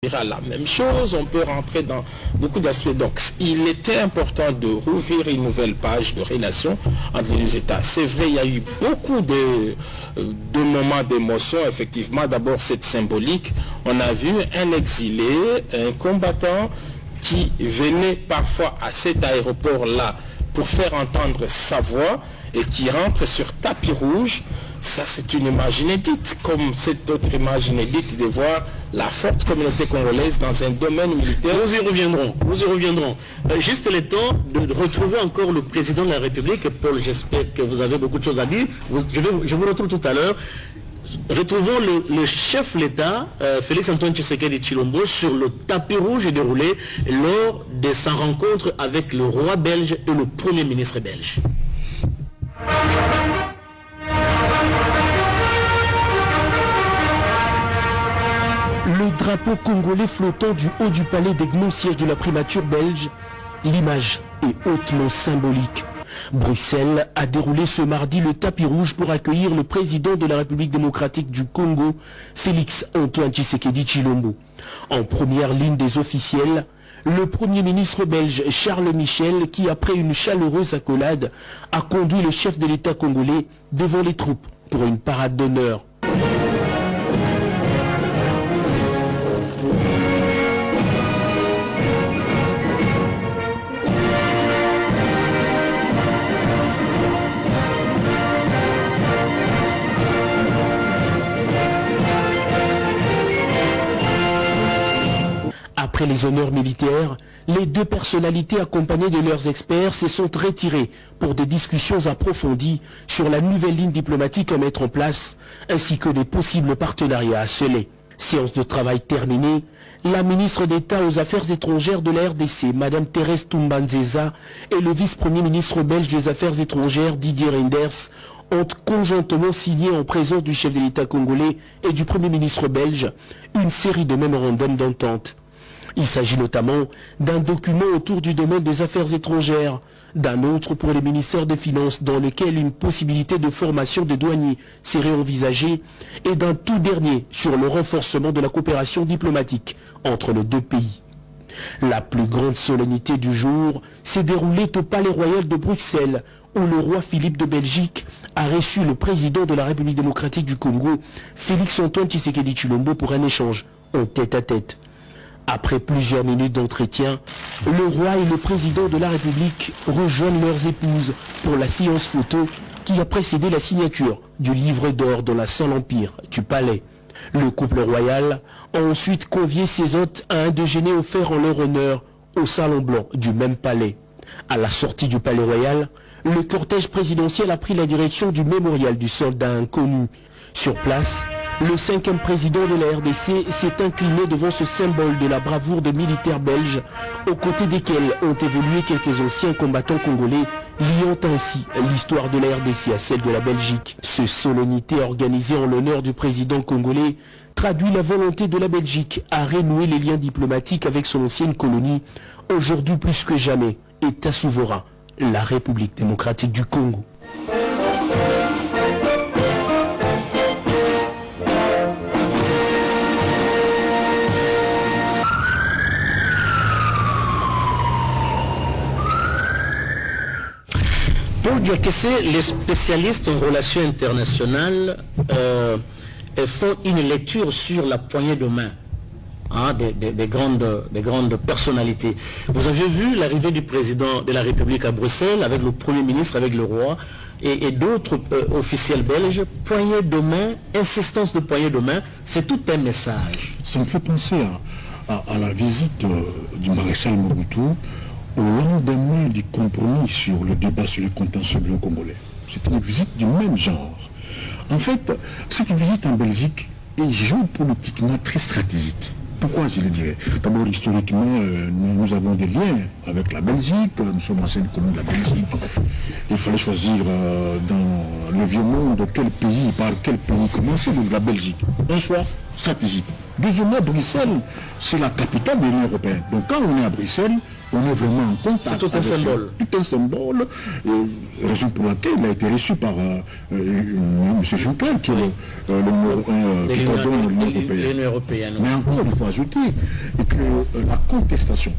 la même chose, on peut rentrer dans beaucoup d'aspects. Donc, il était important de rouvrir une nouvelle page de relations entre les deux États. C'est vrai, il y a eu beaucoup de moments d'émotion, effectivement. D'abord, cette symbolique. On a vu un exilé, un combattant qui venait parfois à cet aéroport-là pour faire entendre sa voix et qui rentre sur tapis rouge. Ça, c'est une image inédite, comme cette autre image inédite de voir la forte communauté congolaise dans un domaine militaire. Nous y reviendrons. Juste le temps de retrouver encore le président de la République. Paul, j'espère que vous avez beaucoup de choses à dire. Je vous retrouve tout à l'heure. Retrouvons le chef de l'État, Félix-Antoine Tshisekedi Tshilombo, sur le tapis rouge déroulé lors de sa rencontre avec le roi belge et le premier ministre belge. Le drapeau congolais flottant du haut du palais d'Egmont, siège de la primature belge, l'image est hautement symbolique. Bruxelles a déroulé ce mardi le tapis rouge pour accueillir le président de la République démocratique du Congo, Félix-Antoine Tshisekedi Tshilombo. En première ligne des officiels, le Premier ministre belge Charles Michel, qui après une chaleureuse accolade, a conduit le chef de l'État congolais devant les troupes pour une parade d'honneur. Après les honneurs militaires, les deux personnalités accompagnées de leurs experts se sont retirées pour des discussions approfondies sur la nouvelle ligne diplomatique à mettre en place, ainsi que des possibles partenariats à sceller. Séance de travail terminée, la ministre d'État aux Affaires étrangères de la RDC, Mme Thérèse Toumba-Nzeza, et le vice-premier ministre belge des Affaires étrangères, Didier Reynders, ont conjointement signé en présence du chef de l'État congolais et du Premier ministre belge une série de mémorandums d'entente. Il s'agit notamment d'un document autour du domaine des affaires étrangères, d'un autre pour les ministères des Finances dans lequel une possibilité de formation des douaniers serait envisagée, et d'un tout dernier sur le renforcement de la coopération diplomatique entre les deux pays. La plus grande solennité du jour s'est déroulée au Palais Royal de Bruxelles, où le roi Philippe de Belgique a reçu le président de la République démocratique du Congo, Félix-Antoine Tshisekedi Tshilombo, pour un échange en tête-à-tête. Après plusieurs minutes d'entretien, le roi et le président de la République rejoignent leurs épouses pour la séance photo qui a précédé la signature du livre d'or dans la salle Empire du palais. Le couple royal a ensuite convié ses hôtes à un déjeuner offert en leur honneur au salon blanc du même palais. À la sortie du palais royal, le cortège présidentiel a pris la direction du mémorial du soldat inconnu. Sur place, le 5e président de la RDC s'est incliné devant ce symbole de la bravoure des militaires belges, aux côtés desquels ont évolué quelques anciens combattants congolais, liant ainsi l'histoire de la RDC à celle de la Belgique. Cette solennité organisée en l'honneur du président congolais traduit la volonté de la Belgique à renouer les liens diplomatiques avec son ancienne colonie, aujourd'hui plus que jamais État souverain, la République démocratique du Congo. Paul Diakessé, les spécialistes en relations internationales font une lecture sur la poignée de main des grandes personnalités. Vous avez vu l'arrivée du président de la République à Bruxelles avec le Premier ministre, avec le roi et d'autres officiels belges. Poignée de main, insistance de poignée de main, c'est tout un message. Ça me fait penser à la visite du maréchal Mobutu au lendemain du compromis sur le débat sur les contentieux blanc-congolais. C'est une visite du même genre. En fait, cette visite en Belgique est géopolitiquement très stratégique. Pourquoi je le dirais? D'abord, historiquement, nous avons des liens avec la Belgique, nous sommes anciennes colonies de la Belgique. Il fallait choisir dans le vieux monde par quel pays commencer, donc la Belgique. Un choix stratégique. Deuxièmement, Bruxelles, c'est la capitale de l'Union européenne. Donc quand on est à Bruxelles, on est vraiment en contact. C'est tout un symbole. Tout un symbole, raison pour laquelle il a été reçu par M. Juncker, qui est le numéro 1 qui coordonne l'Union européenne. Mais encore, il faut ajouter que la contestation,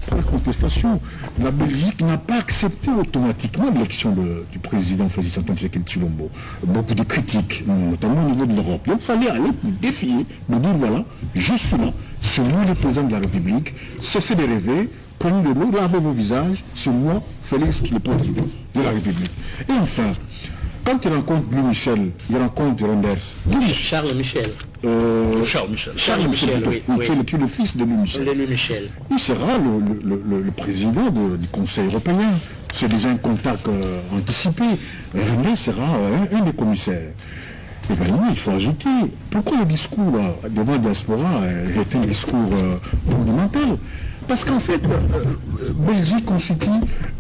la Belgique n'a pas accepté automatiquement l'élection du président Félix Antoine Tshisekedi Tshilombo. Beaucoup de critiques, notamment au niveau de l'Europe. Donc il fallait aller défier, de dire voilà, je suis là, c'est moi le président de la République, cessez de rêver, prenez de l'eau, lavez vos visages, c'est moi, Félix, qui est le président de la République. Et enfin, quand il rencontre Louis Michel, il rencontre Renders. Charles Michel. Charles Michel, qui est le fils de Louis Michel. Il sera le président du Conseil européen. C'est déjà un contact anticipé. Renders sera un des commissaires. Et bien oui, il faut ajouter, pourquoi le discours devant la diaspora est un discours fondamental? Parce qu'en fait, Belgique constitue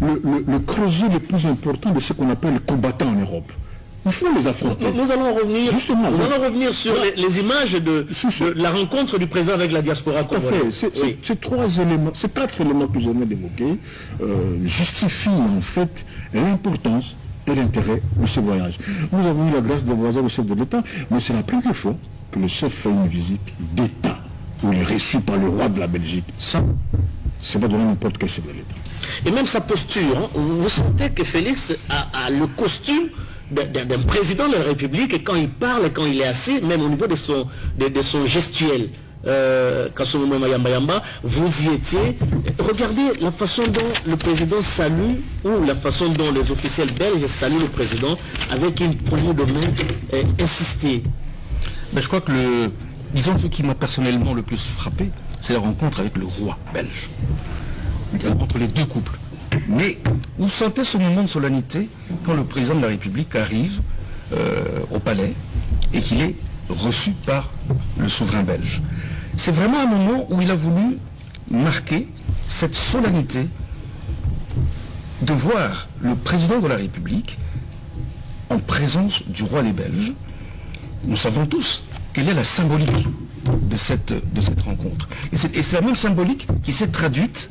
le creuset le plus important de ce qu'on appelle les combattants en Europe. Il faut les affronter. Nous allons revenir sur les images de la rencontre du président avec la diaspora congolaise. Ces quatre éléments que je viens d'évoquer justifient en fait l'importance et l'intérêt de ce voyage. Nous avons eu la grâce de voyager au chef de l'État, mais c'est la première fois que le chef fait une visite d'État où il est reçu par le roi de la Belgique. Ça, c'est pas donné n'importe quel chef de l'État. Et même sa posture, hein, vous sentez que Félix a le costume d'un président de la République, et quand il parle, et quand il est assis, même au niveau de son gestuel. Kassoumou Mayamba, vous y étiez. Regardez la façon dont le président salue, ou la façon dont les officiels belges saluent le président, avec une poignée de main insistée. Ben, je crois que disons ce qui m'a personnellement le plus frappé, c'est la rencontre avec le roi belge, entre les deux couples. Mais vous sentez ce moment de solennité quand le président de la République arrive au palais et qu'il est reçu par le souverain belge. C'est vraiment un moment où il a voulu marquer cette solennité de voir le président de la République en présence du roi des Belges. Nous savons tous quelle est la symbolique de cette rencontre. Et c'est la même symbolique qui s'est traduite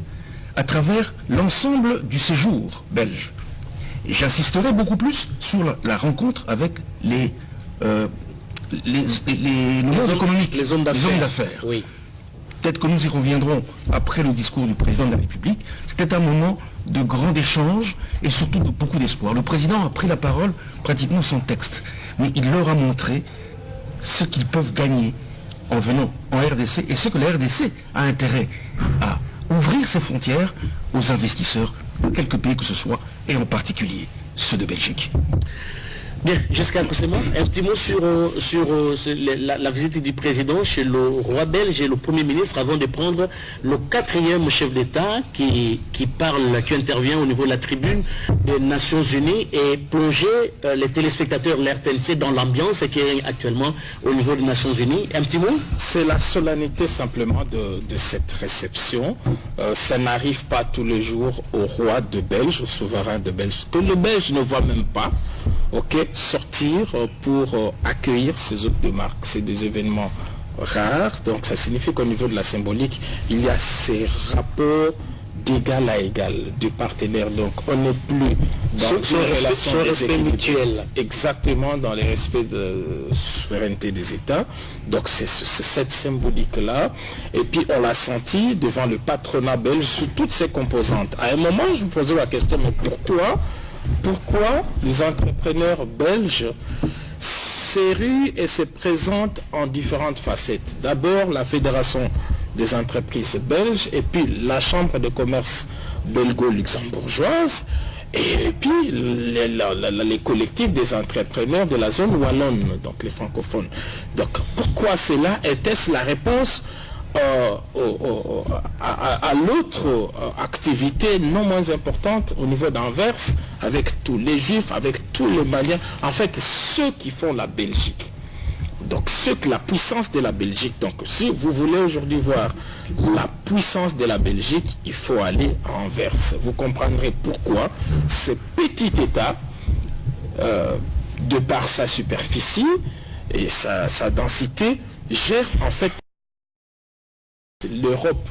à travers l'ensemble du séjour belge. Et j'insisterai beaucoup plus sur la rencontre avec les hommes économiques, les hommes d'affaires. Oui. Peut-être que nous y reviendrons après le discours du président de la République. C'était un moment de grand échange et surtout de beaucoup d'espoir. Le président a pris la parole pratiquement sans texte, mais il leur a montré ce qu'ils peuvent gagner en venant en RDC et ce que la RDC a intérêt à ouvrir ses frontières aux investisseurs de quelque pays que ce soit, et en particulier ceux de Belgique. Bien, Giscard Kossema, un petit mot sur la visite du président chez le roi belge et le Premier ministre avant de prendre le 4e chef d'État qui intervient au niveau de la tribune des Nations Unies et plonger les téléspectateurs, l'RTNC, dans l'ambiance qui est actuellement au niveau des Nations Unies. Un petit mot? C'est la solennité simplement de cette réception. Ça n'arrive pas tous les jours au roi de Belge, au souverain de Belge, que le Belge ne voit même pas. Sortir pour accueillir ces hôtes de marque. C'est des événements rares, donc ça signifie qu'au niveau de la symbolique, il y a ces rapports d'égal à égal, de partenaires. Donc on n'est plus dans une relation mutuelle. Exactement, dans les respects de souveraineté des États. Donc c'est cette symbolique-là. Et puis on l'a senti devant le patronat belge sous toutes ses composantes. À un moment, je me posais la question, mais pourquoi les entrepreneurs belges s'éruent et se présentent en différentes facettes? D'abord, la Fédération des entreprises belges, et puis la Chambre de commerce belgo-luxembourgeoise, et puis les collectifs des entrepreneurs de la zone wallonne, donc les francophones. Donc pourquoi cela? Était-ce la réponse à l'autre activité non moins importante au niveau d'Anvers, avec tous les Juifs, avec tous les Maliens, en fait ceux qui font la Belgique, donc la puissance de la Belgique. Donc si vous voulez aujourd'hui voir la puissance de la Belgique, il faut aller à Anvers. Vous comprendrez pourquoi ce petit État, de par sa superficie et sa densité, gère en fait l'Europe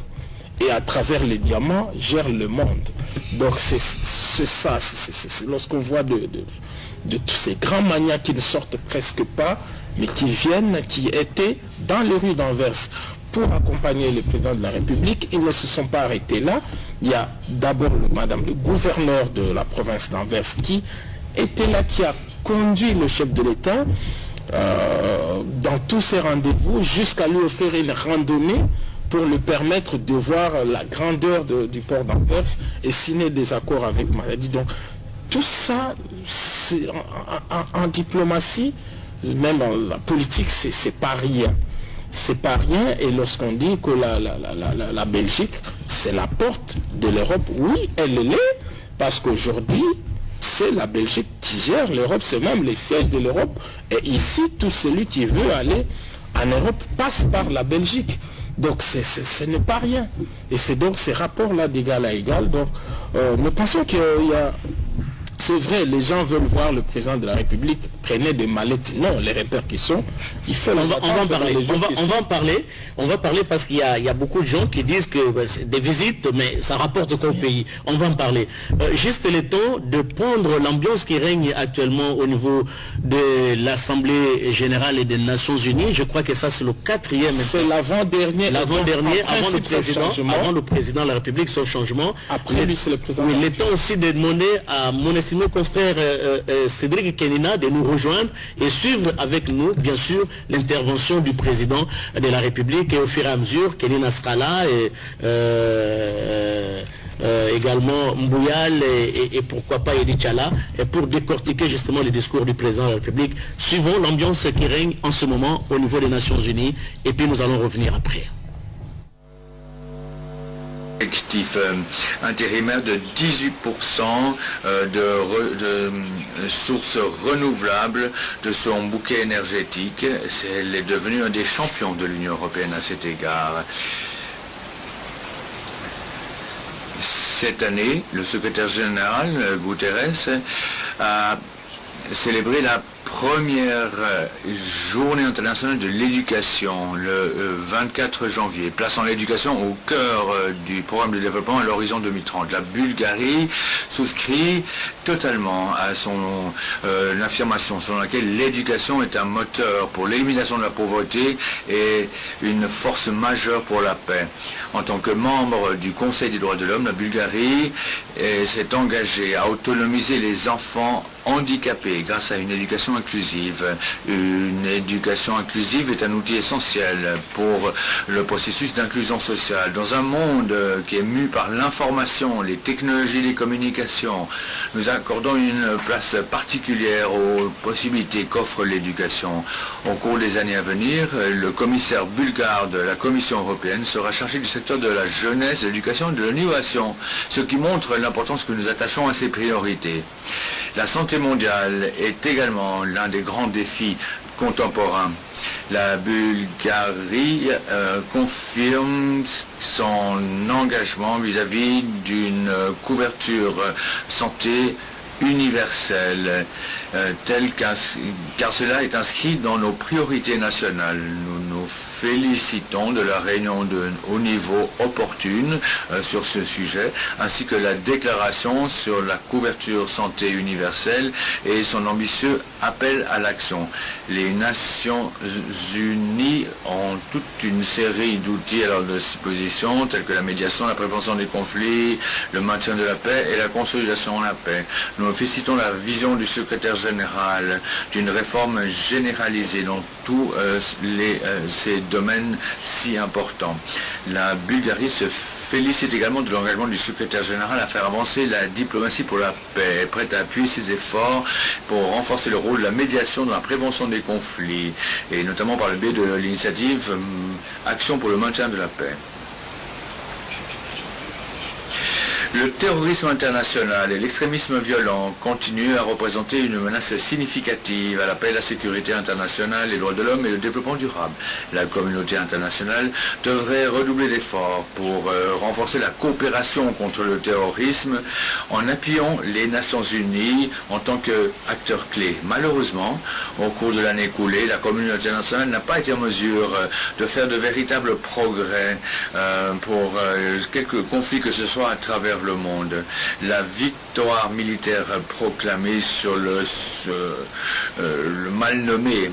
et à travers les diamants gère le monde. Donc c'est ça, c'est lorsqu'on voit de tous ces grands manias qui ne sortent presque pas, mais qui viennent, qui étaient dans les rues d'Anvers pour accompagner le président de la République. Ils ne se sont pas arrêtés là. Il y a d'abord le gouverneur de la province d'Anvers qui était là, qui a conduit le chef de l'État dans tous ses rendez-vous jusqu'à lui offrir une randonnée pour lui permettre de voir la grandeur du port d'Anvers et signer des accords avec Maradi. Donc tout ça, en diplomatie, même en la politique, c'est pas rien. C'est pas rien, et lorsqu'on dit que la Belgique, c'est la porte de l'Europe, oui, elle l'est, parce qu'aujourd'hui, c'est la Belgique qui gère l'Europe, c'est même les sièges de l'Europe. Et ici, tout celui qui veut aller en Europe passe par la Belgique. Donc ce n'est pas rien. Et c'est donc ces rapports-là d'égal à égal. Donc nous pensons qu'il y a... C'est vrai, les gens veulent voir le président de la République traîner des mallettes. Non, les répercussions, il faut les attendre. On va parler parce qu'il y a beaucoup de gens qui disent que c'est des visites, mais ça rapporte quoi au pays. On va en parler. Juste le temps de prendre l'ambiance qui règne actuellement au niveau de l'Assemblée Générale et des Nations Unies. Je crois que ça, c'est le 4e. C'est l'avant-dernier. L'avant-dernier, avant le président de la République, sauf changement. Après lui, c'est le président. Oui, le temps aussi de demander à mon estimé confrère Cédric Kenina de nous rejoindre et suivre avec nous, bien sûr, l'intervention du président de la République, et au fur et à mesure, Kenina Scala et également Mbouyal et pourquoi pas Edi Tchala, et pour décortiquer justement les discours du président de la République. Suivons l'ambiance qui règne en ce moment au niveau des Nations Unies, et puis nous allons revenir après. Actif intérimaire de 18% de sources renouvelables de son bouquet énergétique. Elle est devenue un des champions de l'Union européenne à cet égard. Cette année, le secrétaire général Guterres a célébré la première journée internationale de l'éducation le 24 janvier, plaçant l'éducation au cœur du programme de développement à l'horizon 2030. La Bulgarie souscrit totalement à l'affirmation selon laquelle l'éducation est un moteur pour l'élimination de la pauvreté et une force majeure pour la paix. En tant que membre du Conseil des droits de l'homme, la Bulgarie s'est engagée à autonomiser les enfants handicapés grâce à une éducation inclusive. Une éducation inclusive est un outil essentiel pour le processus d'inclusion sociale. Dans un monde qui est mu par l'information, les technologies, les communications, nous accordons une place particulière aux possibilités qu'offre l'éducation. Au cours des années à venir, le commissaire bulgare de la Commission européenne sera chargé du secteur de la jeunesse, de l'éducation et de l'innovation, ce qui montre l'importance que nous attachons à ces priorités. La santé mondiale est également l'un des grands défis contemporains. La Bulgarie confirme son engagement vis-à-vis d'une couverture santé universelle, car cela est inscrit dans nos priorités nationales. Nous nous félicitons de la réunion de haut niveau opportune sur ce sujet, ainsi que la déclaration sur la couverture santé universelle et son ambitieux appel à l'action. Les Nations Unies ont toute une série d'outils à leur disposition, tels que la médiation, la prévention des conflits, le maintien de la paix et la consolidation de la paix. Nous félicitons la vision du secrétaire général d'une réforme généralisée dans tous ces domaines si importants. La Bulgarie se félicite également de l'engagement du secrétaire général à faire avancer la diplomatie pour la paix, prête à appuyer ses efforts pour renforcer le rôle de la médiation dans la prévention des conflits, et notamment par le biais de l'initiative Action pour le maintien de la paix. Le terrorisme international et l'extrémisme violent continuent à représenter une menace significative à la paix, la sécurité internationale, les droits de l'homme et le développement durable. La communauté internationale devrait redoubler d'efforts pour renforcer la coopération contre le terrorisme en appuyant les Nations Unies en tant qu'acteur clé. Malheureusement, au cours de l'année écoulée, la communauté internationale n'a pas été en mesure de faire de véritables progrès pour quelques conflits que ce soit à travers le monde. La victoire militaire proclamée sur le mal nommé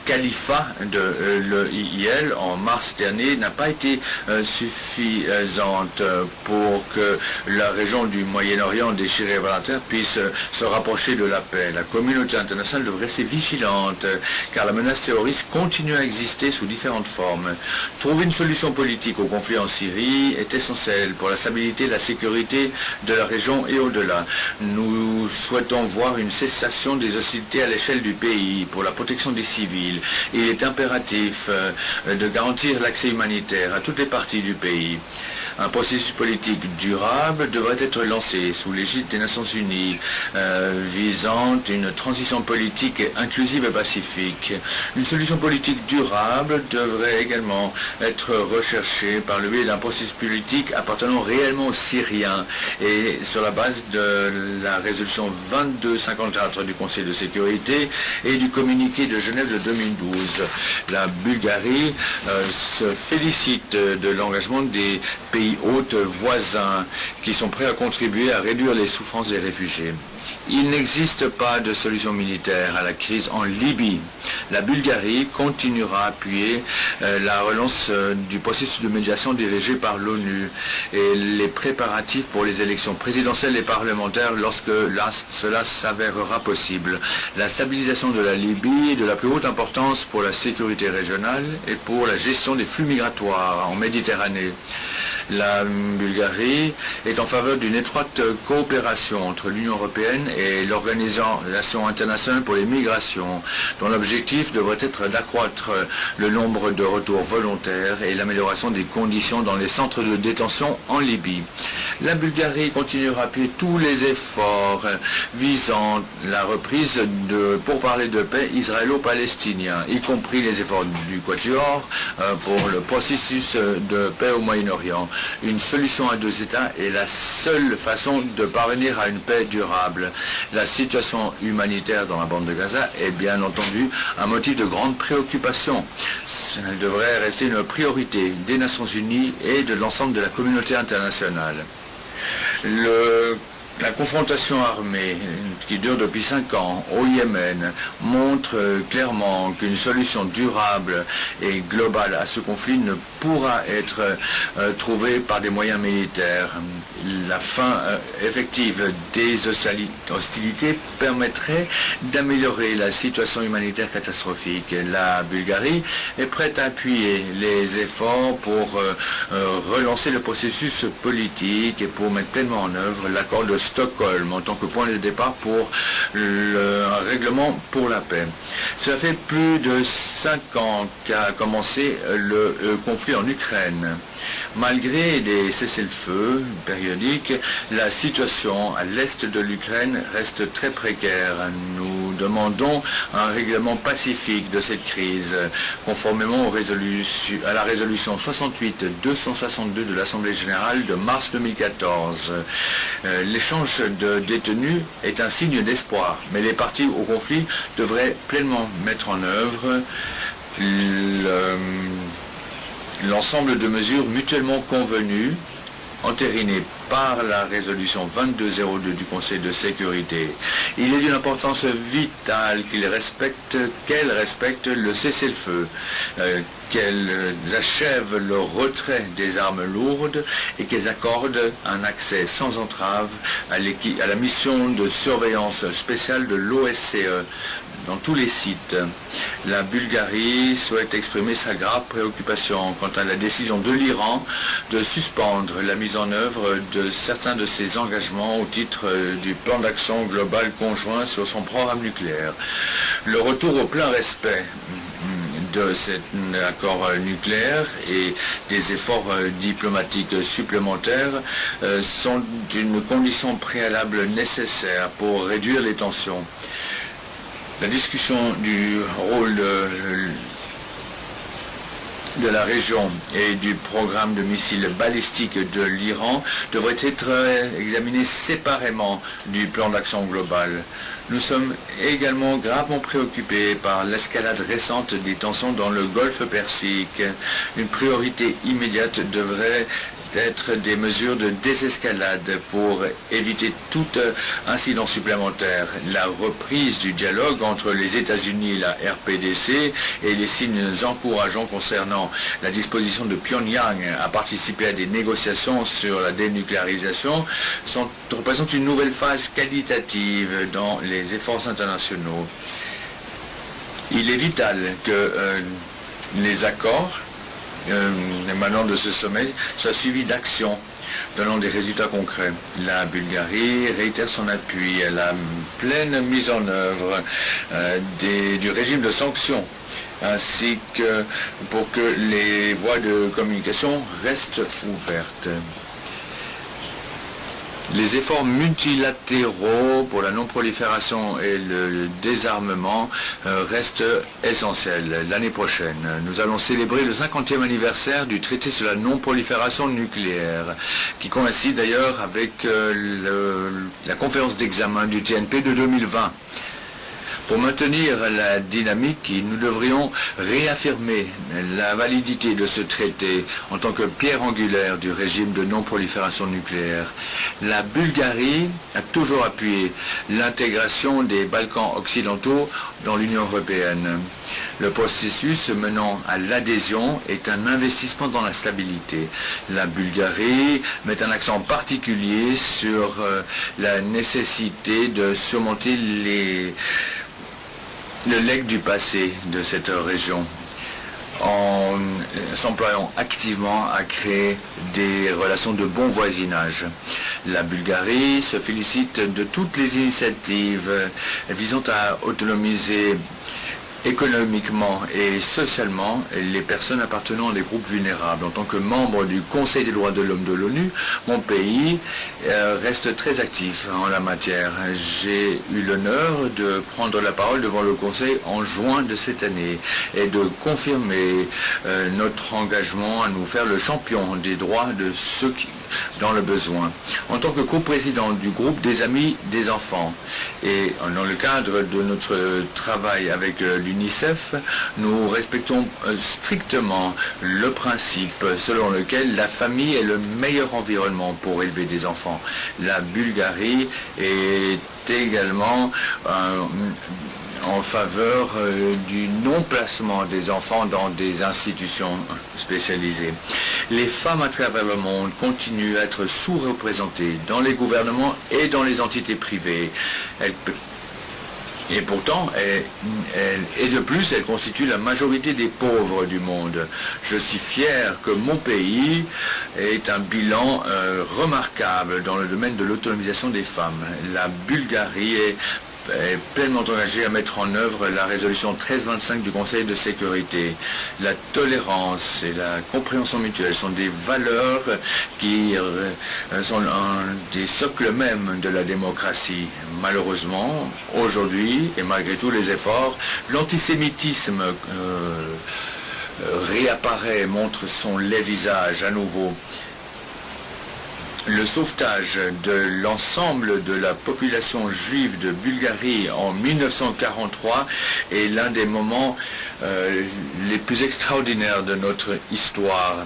califat de l'EIL en mars dernier n'a pas été suffisante pour que la région du Moyen-Orient déchirée par la terre puisse se rapprocher de la paix. La communauté internationale devrait rester vigilante car la menace terroriste continue à exister sous différentes formes. Trouver une solution politique au conflit en Syrie est essentiel pour la stabilité et la sécurité de la région et au-delà. Nous souhaitons voir une cessation des hostilités à l'échelle du pays pour la protection des civils. Il est impératif de garantir l'accès humanitaire à toutes les parties du pays. Un processus politique durable devrait être lancé sous l'égide des Nations Unies visant une transition politique inclusive et pacifique. Une solution politique durable devrait également être recherchée par le biais d'un processus politique appartenant réellement aux Syriens et sur la base de la résolution 2254 du Conseil de sécurité et du communiqué de Genève de 2012. La Bulgarie se félicite de l'engagement des pays hôtes voisins qui sont prêts à contribuer à réduire les souffrances des réfugiés. Il n'existe pas de solution militaire à la crise en Libye. La Bulgarie continuera à appuyer la relance du processus de médiation dirigé par l'ONU et les préparatifs pour les élections présidentielles et parlementaires lorsque cela s'avérera possible. La stabilisation de la Libye est de la plus haute importance pour la sécurité régionale et pour la gestion des flux migratoires en Méditerranée. La Bulgarie est en faveur d'une étroite coopération entre l'Union européenne et l'Organisation internationale pour les migrations, dont l'objectif devrait être d'accroître le nombre de retours volontaires et l'amélioration des conditions dans les centres de détention en Libye. La Bulgarie continuera à appuyer tous les efforts visant la reprise pour parler de paix israélo-palestinien, y compris les efforts du Quatuor pour le processus de paix au Moyen-Orient. Une solution à deux États est la seule façon de parvenir à une paix durable. La situation humanitaire dans la bande de Gaza est bien entendu un motif de grande préoccupation. Elle devrait rester une priorité des Nations Unies et de l'ensemble de la communauté internationale. La confrontation armée qui dure depuis 5 ans au Yémen montre clairement qu'une solution durable et globale à ce conflit ne pourra être trouvée par des moyens militaires. La fin effective des hostilités permettrait d'améliorer la situation humanitaire catastrophique. La Bulgarie est prête à appuyer les efforts pour relancer le processus politique et pour mettre pleinement en œuvre l'accord de Stockholm en tant que point de départ pour un règlement pour la paix. Cela fait plus de 5 ans qu'a commencé le conflit en Ukraine. Malgré des cessez-le-feu périodiques, la situation à l'est de l'Ukraine reste très précaire. Nous demandons un règlement pacifique de cette crise, conformément à la résolution 68-262 de l'Assemblée générale de mars 2014. L'échange de détenus est un signe d'espoir, mais les parties au conflit devraient pleinement mettre en œuvre l'ensemble de mesures mutuellement convenues, entérinées par la résolution 2202 du Conseil de sécurité. Il est d'une importance vitale qu'elle respecte le cessez-le-feu, qu'elles achèvent le retrait des armes lourdes et qu'elles accordent un accès sans entrave à la mission de surveillance spéciale de l'OSCE dans tous les sites. La Bulgarie souhaite exprimer sa grave préoccupation quant à la décision de l'Iran de suspendre la mise en œuvre de certains de ses engagements au titre du plan d'action global conjoint sur son programme nucléaire. Le retour au plein respect de cet accord nucléaire et des efforts diplomatiques supplémentaires sont une condition préalable nécessaire pour réduire les tensions. La discussion du rôle de la région et du programme de missiles balistiques de l'Iran devrait être examinée séparément du plan d'action global. Nous sommes également gravement préoccupés par l'escalade récente des tensions dans le Golfe Persique. Une priorité immédiate devrait être des mesures de désescalade pour éviter tout incident supplémentaire. La reprise du dialogue entre les États-Unis et la RPDC et les signes encourageants concernant la disposition de Pyongyang à participer à des négociations sur la dénucléarisation représentent une nouvelle phase qualitative dans les efforts internationaux. Il est vital que les accords émanant de ce sommet soit suivi d'actions donnant des résultats concrets. La Bulgarie réitère son appui à la pleine mise en œuvre du régime de sanctions, ainsi que pour que les voies de communication restent ouvertes. Les efforts multilatéraux pour la non-prolifération et le désarmement restent essentiels. L'année prochaine, nous allons célébrer le 50e anniversaire du traité sur la non-prolifération nucléaire, qui coïncide d'ailleurs avec la conférence d'examen du TNP de 2020. Pour maintenir la dynamique, nous devrions réaffirmer la validité de ce traité en tant que pierre angulaire du régime de non-prolifération nucléaire. La Bulgarie a toujours appuyé l'intégration des Balkans occidentaux dans l'Union européenne. Le processus menant à l'adhésion est un investissement dans la stabilité. La Bulgarie met un accent particulier sur la nécessité de surmonter le legs du passé de cette région en s'employant activement à créer des relations de bon voisinage. La Bulgarie se félicite de toutes les initiatives visant à autonomiser économiquement et socialement les personnes appartenant à des groupes vulnérables. En tant que membre du Conseil des droits de l'homme de l'ONU, mon pays reste très actif en la matière. J'ai eu l'honneur de prendre la parole devant le Conseil en juin de cette année et de confirmer notre engagement à nous faire le champion des droits de ceux qui dans le besoin. En tant que coprésident du groupe des Amis des enfants et dans le cadre de notre travail avec l'UNICEF, nous respectons strictement le principe selon lequel la famille est le meilleur environnement pour élever des enfants. La Bulgarie est également en faveur du non-placement des enfants dans des institutions spécialisées. Les femmes à travers le monde continuent à être sous-représentées dans les gouvernements et dans les entités privées. Et pourtant, et de plus, elles constituent la majorité des pauvres du monde. Je suis fier que mon pays ait un bilan remarquable dans le domaine de l'autonomisation des femmes. La Bulgarie est pleinement engagé à mettre en œuvre la résolution 1325 du Conseil de sécurité. La tolérance et la compréhension mutuelle sont des valeurs qui sont des socles mêmes de la démocratie. Malheureusement, aujourd'hui, et malgré tous les efforts, l'antisémitisme réapparaît, montre son laid visage à nouveau. Le sauvetage de l'ensemble de la population juive de Bulgarie en 1943 est l'un des moments les plus extraordinaires de notre histoire.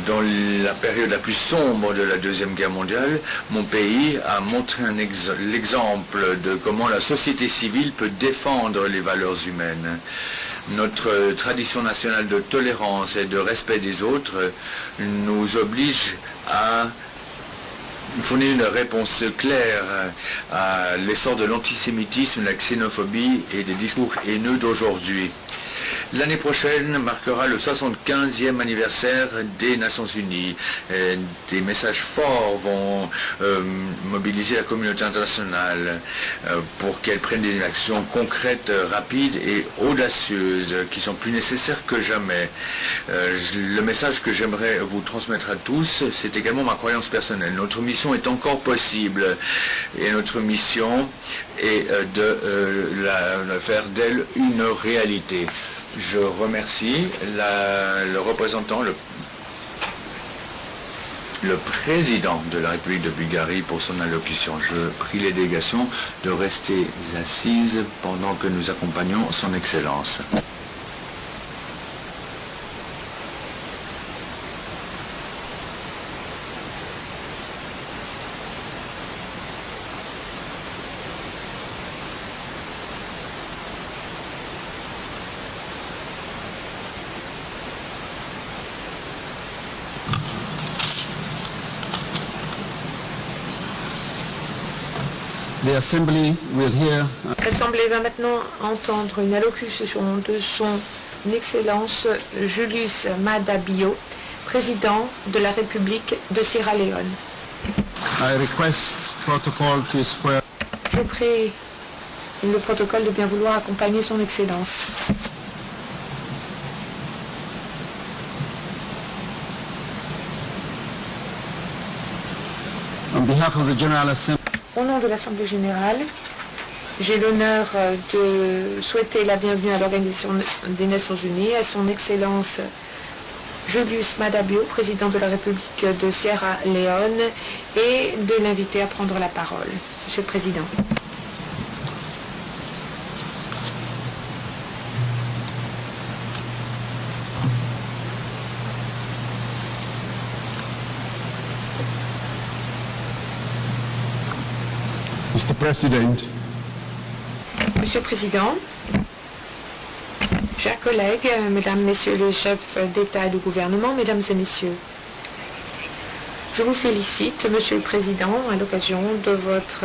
Dans la période la plus sombre de la Deuxième Guerre mondiale, mon pays a montré l'exemple de comment la société civile peut défendre les valeurs humaines. Notre tradition nationale de tolérance et de respect des autres nous oblige à fournir une réponse claire à l'essor de l'antisémitisme, la xénophobie et des discours haineux d'aujourd'hui. L'année prochaine marquera le 75e anniversaire des Nations Unies. Des messages forts vont mobiliser la communauté internationale pour qu'elle prenne des actions concrètes, rapides et audacieuses qui sont plus nécessaires que jamais. Le message que j'aimerais vous transmettre à tous, c'est également ma croyance personnelle. Notre mission est encore possible et notre mission est de faire d'elle une réalité. Je remercie le représentant, le président de la République de Bulgarie pour son allocution. Je prie les délégations de rester assises pendant que nous accompagnons son Excellence. L'Assemblée va maintenant entendre une allocution de son Excellence Julius Maada Bio, président de la République de Sierra Leone. Je prie le protocole de bien vouloir accompagner son Excellence. On behalf of the General Assembly, au nom de l'Assemblée générale, j'ai l'honneur de souhaiter la bienvenue à l'Organisation des Nations Unies, à son Excellence Julius Maada Bio, président de la République de Sierra Leone, et de l'inviter à prendre la parole. Monsieur le Président. Mr. President, Monsieur le Président, chers collègues, mesdames, messieurs les chefs d'État et de gouvernement, mesdames et messieurs, je vous félicite, Monsieur le Président, à l'occasion de votre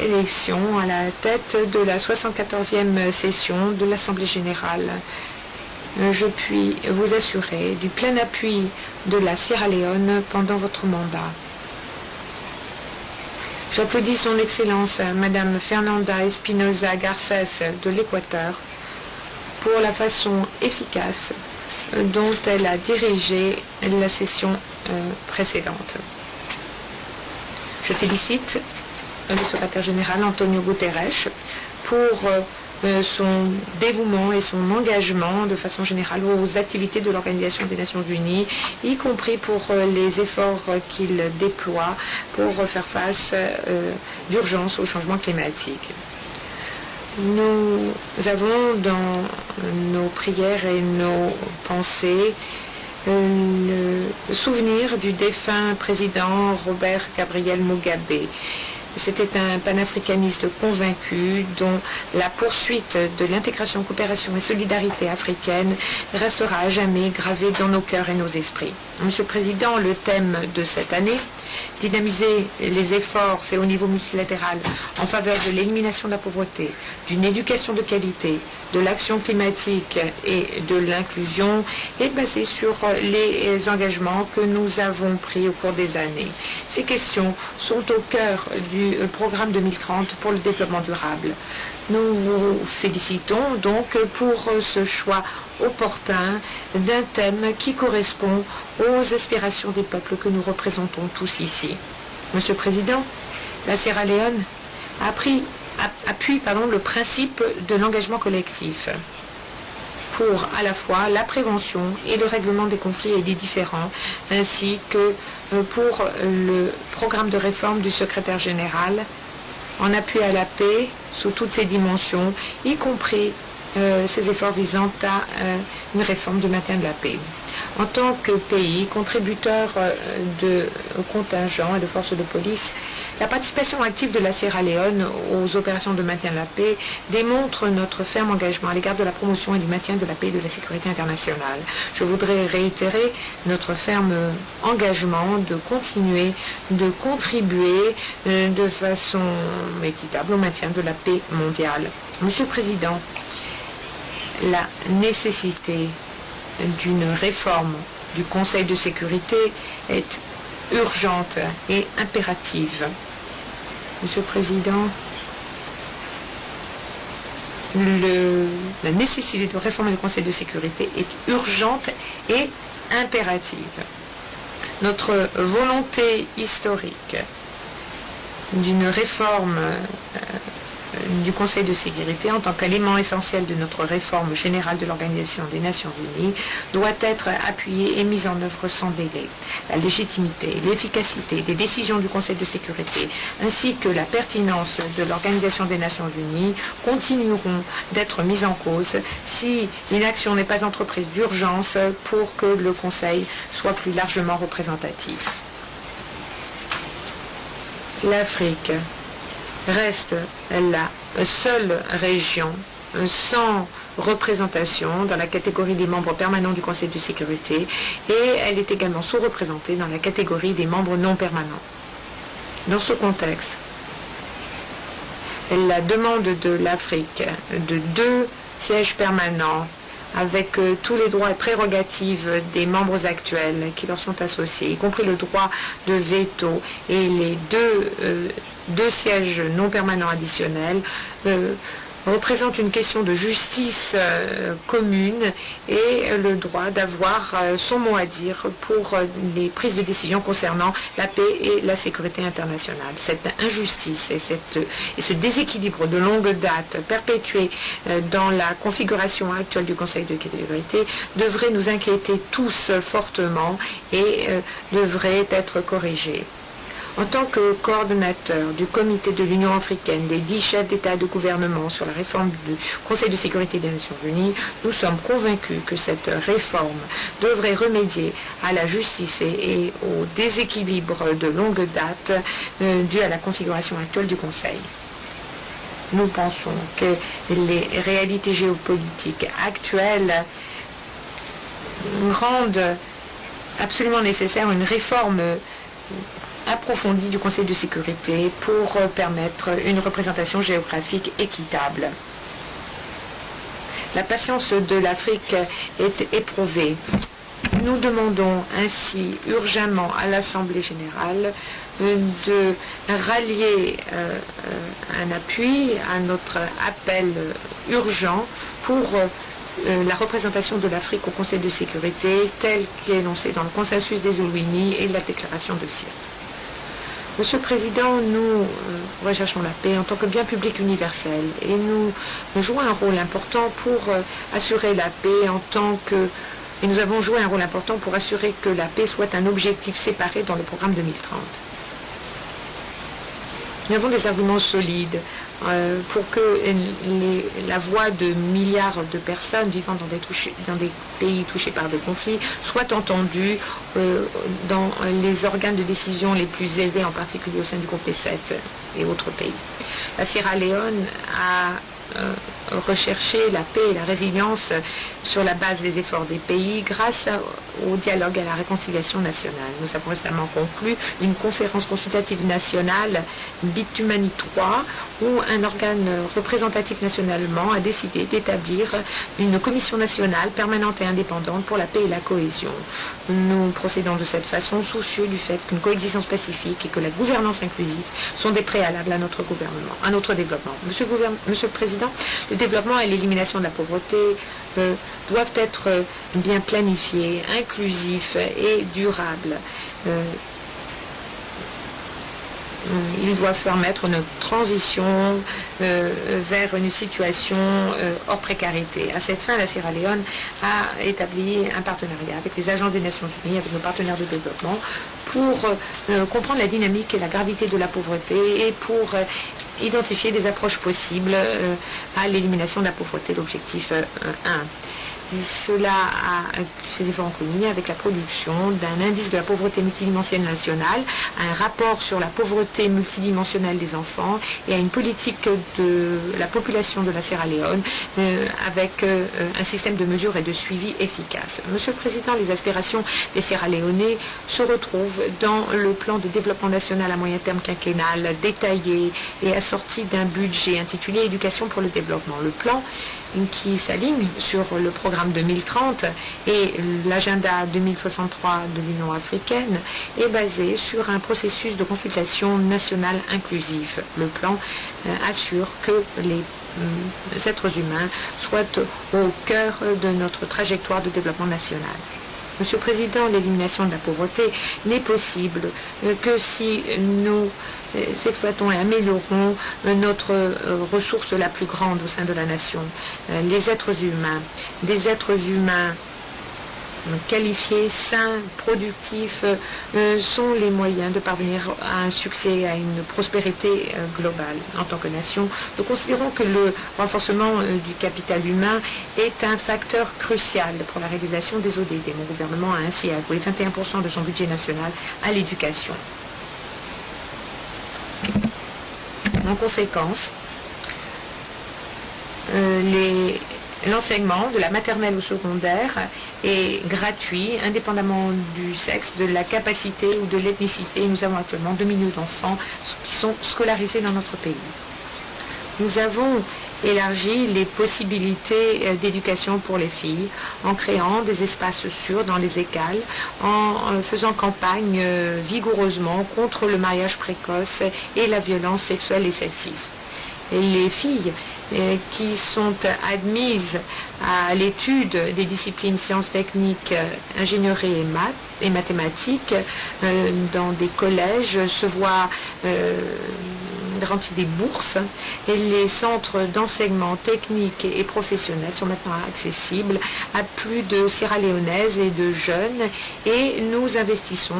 élection à la tête de la 74e session de l'Assemblée générale. Je puis vous assurer du plein appui de la Sierra Leone pendant votre mandat. J'applaudis son Excellence, Madame Fernanda Espinosa Garcés de l'Équateur, pour la façon efficace dont elle a dirigé la session précédente. Je félicite le secrétaire général Antonio Guterres pour son dévouement et son engagement de façon générale aux activités de l'Organisation des Nations Unies, y compris pour les efforts qu'il déploie pour faire face d'urgence au changement climatique. Nous avons dans nos prières et nos pensées le souvenir du défunt président Robert Gabriel Mugabe. C'était un panafricaniste convaincu dont la poursuite de l'intégration, coopération et solidarité africaine restera à jamais gravée dans nos cœurs et nos esprits. Monsieur le Président, le thème de cette année, dynamiser les efforts faits au niveau multilatéral en faveur de l'élimination de la pauvreté, d'une éducation de qualité, de l'action climatique et de l'inclusion, est basé sur les engagements que nous avons pris au cours des années. Ces questions sont au cœur du programme 2030 pour le développement durable. Nous vous félicitons donc pour ce choix opportun d'un thème qui correspond aux aspirations des peuples que nous représentons tous ici. Monsieur le Président, la Sierra Leone appuie le principe de l'engagement collectif pour à la fois la prévention et le règlement des conflits et des différends, ainsi que pour le programme de réforme du secrétaire général en appui à la paix sous toutes ses dimensions, y compris ses efforts visant à une réforme du maintien de la paix. En tant que pays contributeur de contingents et de forces de police, la participation active de la Sierra Leone aux opérations de maintien de la paix démontre notre ferme engagement à l'égard de la promotion et du maintien de la paix et de la sécurité internationale. Je voudrais réitérer notre ferme engagement de continuer de contribuer de façon équitable au maintien de la paix mondiale. Monsieur le Président, la nécessité d'une réforme du Conseil de sécurité est urgente et impérative. Monsieur le Président, la nécessité de réformer le Conseil de sécurité est urgente et impérative. Notre volonté historique d'une réforme du Conseil de sécurité en tant qu'élément essentiel de notre réforme générale de l'Organisation des Nations Unies doit être appuyée et mise en œuvre sans délai. La légitimité, l'efficacité des décisions du Conseil de sécurité ainsi que la pertinence de l'Organisation des Nations Unies continueront d'être mises en cause si une action n'est pas entreprise d'urgence pour que le Conseil soit plus largement représentatif. L'Afrique reste la seule région sans représentation dans la catégorie des membres permanents du Conseil de sécurité et elle est également sous-représentée dans la catégorie des membres non permanents. Dans ce contexte, la demande de l'Afrique de 2 sièges permanents avec tous les droits et prérogatives des membres actuels qui leur sont associés, y compris le droit de veto et les deux sièges non permanents additionnels, représente une question de justice commune et le droit d'avoir son mot à dire pour les prises de décision concernant la paix et la sécurité internationale. Cette injustice et ce déséquilibre de longue date perpétué dans la configuration actuelle du Conseil de sécurité devrait nous inquiéter tous fortement et devrait être corrigé. En tant que coordonnateur du comité de l'Union africaine des 10 chefs d'État et de gouvernement sur la réforme du Conseil de sécurité des Nations Unies, nous sommes convaincus que cette réforme devrait remédier à la justice et au déséquilibre de longue date dû à la configuration actuelle du Conseil. Nous pensons que les réalités géopolitiques actuelles rendent absolument nécessaire une réforme approfondie du Conseil de sécurité pour permettre une représentation géographique équitable. La patience de l'Afrique est éprouvée. Nous demandons ainsi urgemment à l'Assemblée générale de rallier un appui à notre appel urgent pour la représentation de l'Afrique au Conseil de sécurité tel qu'énoncé dans le consensus des Ouluini et la déclaration de Sirte. Monsieur le Président, nous recherchons la paix en tant que bien public universel et nous jouons un rôle important pour assurer la paix et nous avons joué un rôle important pour assurer que la paix soit un objectif séparé dans le programme 2030. Nous avons des arguments solides pour que la voix de milliards de personnes vivant dans des pays touchés par des conflits soit entendue dans les organes de décision les plus élevés, en particulier au sein du groupe P7 et autres pays. La Sierra Leone a recherché la paix et la résilience sur la base des efforts des pays grâce au dialogue et à la réconciliation nationale. Nous avons récemment conclu une conférence consultative nationale Bitumani 3 où un organe représentatif nationalement a décidé d'établir une commission nationale permanente et indépendante pour la paix et la cohésion. Nous procédons de cette façon soucieux du fait qu'une coexistence pacifique et que la gouvernance inclusive sont des préalables à notre gouvernement, à notre développement. Monsieur le Président, le développement et l'élimination de la pauvreté doivent être bien planifiés, inclusifs et durables. Ils doivent permettre une transition vers une situation hors précarité. À cette fin, la Sierra Leone a établi un partenariat avec les agences des Nations Unies, avec nos partenaires de développement, pour comprendre la dynamique et la gravité de la pauvreté et pour identifier des approches possibles à l'élimination de la pauvreté, l'objectif 1. Cela a ses efforts en commun avec la production d'un indice de la pauvreté multidimensionnelle nationale, un rapport sur la pauvreté multidimensionnelle des enfants et à une politique de la population de la Sierra Leone avec un système de mesure et de suivi efficace. Monsieur le Président, les aspirations des Sierra Léonais se retrouvent dans le plan de développement national à moyen terme quinquennal détaillé et assorti d'un budget intitulé Éducation pour le développement. Le plan qui s'aligne sur le programme 2030 et l'agenda 2063 de l'Union africaine est basé sur un processus de consultation nationale inclusive. Le plan assure que les êtres humains soient au cœur de notre trajectoire de développement national. Monsieur le Président, l'élimination de la pauvreté n'est possible que si nous exploitons et améliorons notre ressource la plus grande au sein de la nation, les êtres humains. Des êtres humains qualifiés, sains, productifs, sont les moyens de parvenir à un succès, à une prospérité globale. En tant que nation, nous considérons que le renforcement du capital humain est un facteur crucial pour la réalisation des ODD. Mon gouvernement a ainsi alloué 21% de son budget national à l'éducation. En conséquence, l'enseignement de la maternelle au secondaire est gratuit, indépendamment du sexe, de la capacité ou de l'ethnicité. Nous avons actuellement 2 millions d'enfants qui sont scolarisés dans notre pays. Nous avons élargi les possibilités d'éducation pour les filles en créant des espaces sûrs dans les écoles, en faisant campagne vigoureusement contre le mariage précoce et la violence sexuelle et sexiste. Et les filles qui sont admises à l'étude des disciplines sciences techniques, ingénierie et mathématiques dans des collèges se voient garantir des bourses et les centres d'enseignement technique et professionnel sont maintenant accessibles à plus de Sierra-Léonaises et de jeunes et nous investissons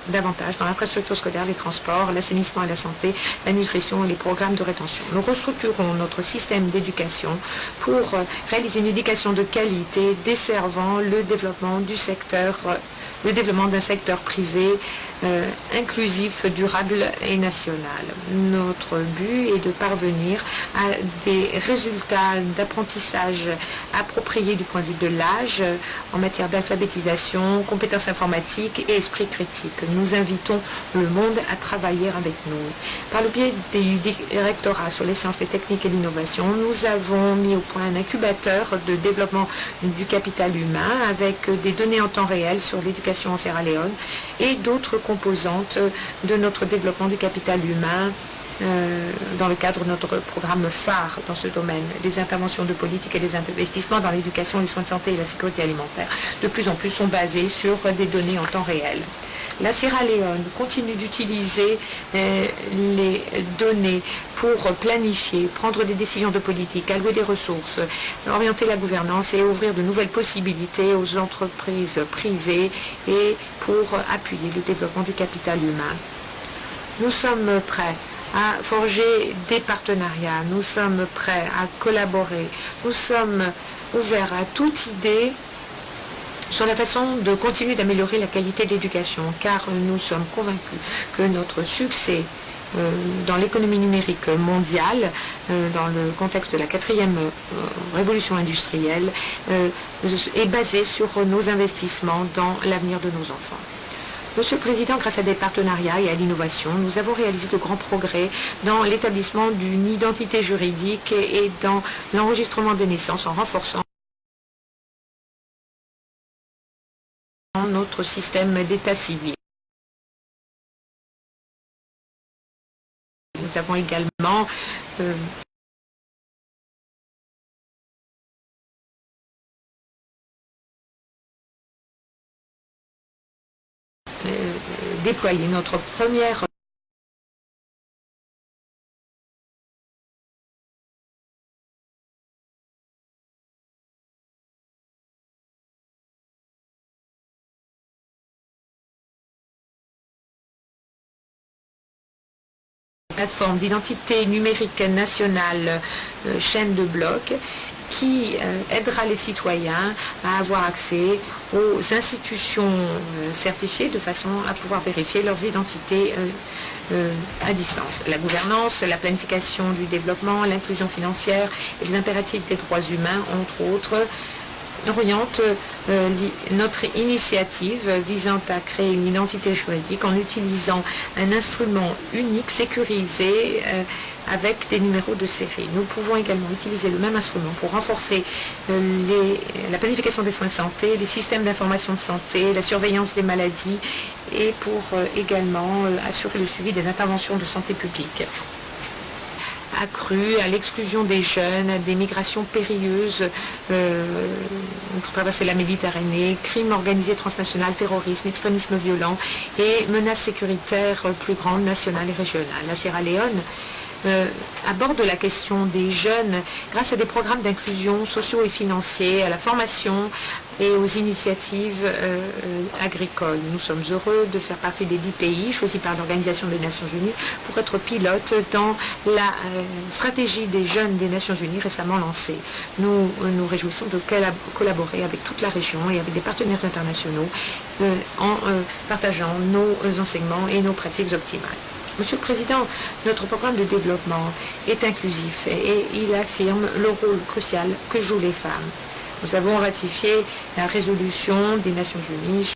davantage dans l'infrastructure scolaire, les transports, l'assainissement et la santé, la nutrition et les programmes de rétention. Nous restructurons notre système d'éducation pour réaliser une éducation de qualité desservant le développement du secteur, le développement d'un secteur privé inclusif, durable et national. Notre but est de parvenir à des résultats d'apprentissage appropriés du point de vue de l'âge en matière d'alphabétisation, compétences informatiques et esprit critique. Nous invitons le monde à travailler avec nous. Par le biais du directorat sur les sciences, les techniques et l'innovation, nous avons mis au point un incubateur de développement du capital humain avec des données en temps réel sur l'éducation en Sierra Leone et d'autres composantes de notre développement du capital humain dans le cadre de notre programme phare dans ce domaine, les interventions de politique et les investissements dans l'éducation, les soins de santé et la sécurité alimentaire, de plus en plus sont basés sur des données en temps réel. La Sierra Leone continue d'utiliser les données pour planifier, prendre des décisions de politique, allouer des ressources, orienter la gouvernance et ouvrir de nouvelles possibilités aux entreprises privées et pour appuyer le développement du capital humain. Nous sommes prêts à forger des partenariats, nous sommes prêts à collaborer, nous sommes ouverts à toute idée sur la façon de continuer d'améliorer la qualité de l'éducation, car nous sommes convaincus que notre succès dans l'économie numérique mondiale, dans le contexte de la 4e révolution industrielle, est basé sur nos investissements dans l'avenir de nos enfants. Monsieur le Président, grâce à des partenariats et à l'innovation, nous avons réalisé de grands progrès dans l'établissement d'une identité juridique et dans l'enregistrement des naissances en renforçant notre système d'état civil. Nous avons également déployé notre première plateforme d'identité numérique nationale, chaîne de blocs, qui aidera les citoyens à avoir accès aux institutions certifiées de façon à pouvoir vérifier leurs identités à distance. La gouvernance, la planification du développement, l'inclusion financière et les impératifs des droits humains, entre autres, oriente notre initiative visant à créer une identité juridique en utilisant un instrument unique, sécurisé, avec des numéros de série. Nous pouvons également utiliser le même instrument pour renforcer la planification des soins de santé, les systèmes d'information de santé, la surveillance des maladies et pour également assurer le suivi des interventions de santé publique. Accrue à l'exclusion des jeunes, à des migrations périlleuses pour traverser la Méditerranée, crimes organisés transnational, terrorisme, extrémisme violent et menaces sécuritaires plus grandes, nationales et régionales. La Sierra Leone aborde la question des jeunes grâce à des programmes d'inclusion sociaux et financiers, à la formation et aux initiatives agricoles. Nous sommes heureux de faire partie des 10 pays choisis par l'Organisation des Nations Unies pour être pilote dans la stratégie des jeunes des Nations Unies récemment lancée. Nous nous réjouissons de collaborer avec toute la région et avec des partenaires internationaux en partageant nos enseignements et nos pratiques optimales. Monsieur le Président, notre programme de développement est inclusif et il affirme le rôle crucial que jouent les femmes. Nous avons ratifié la résolution des Nations Unies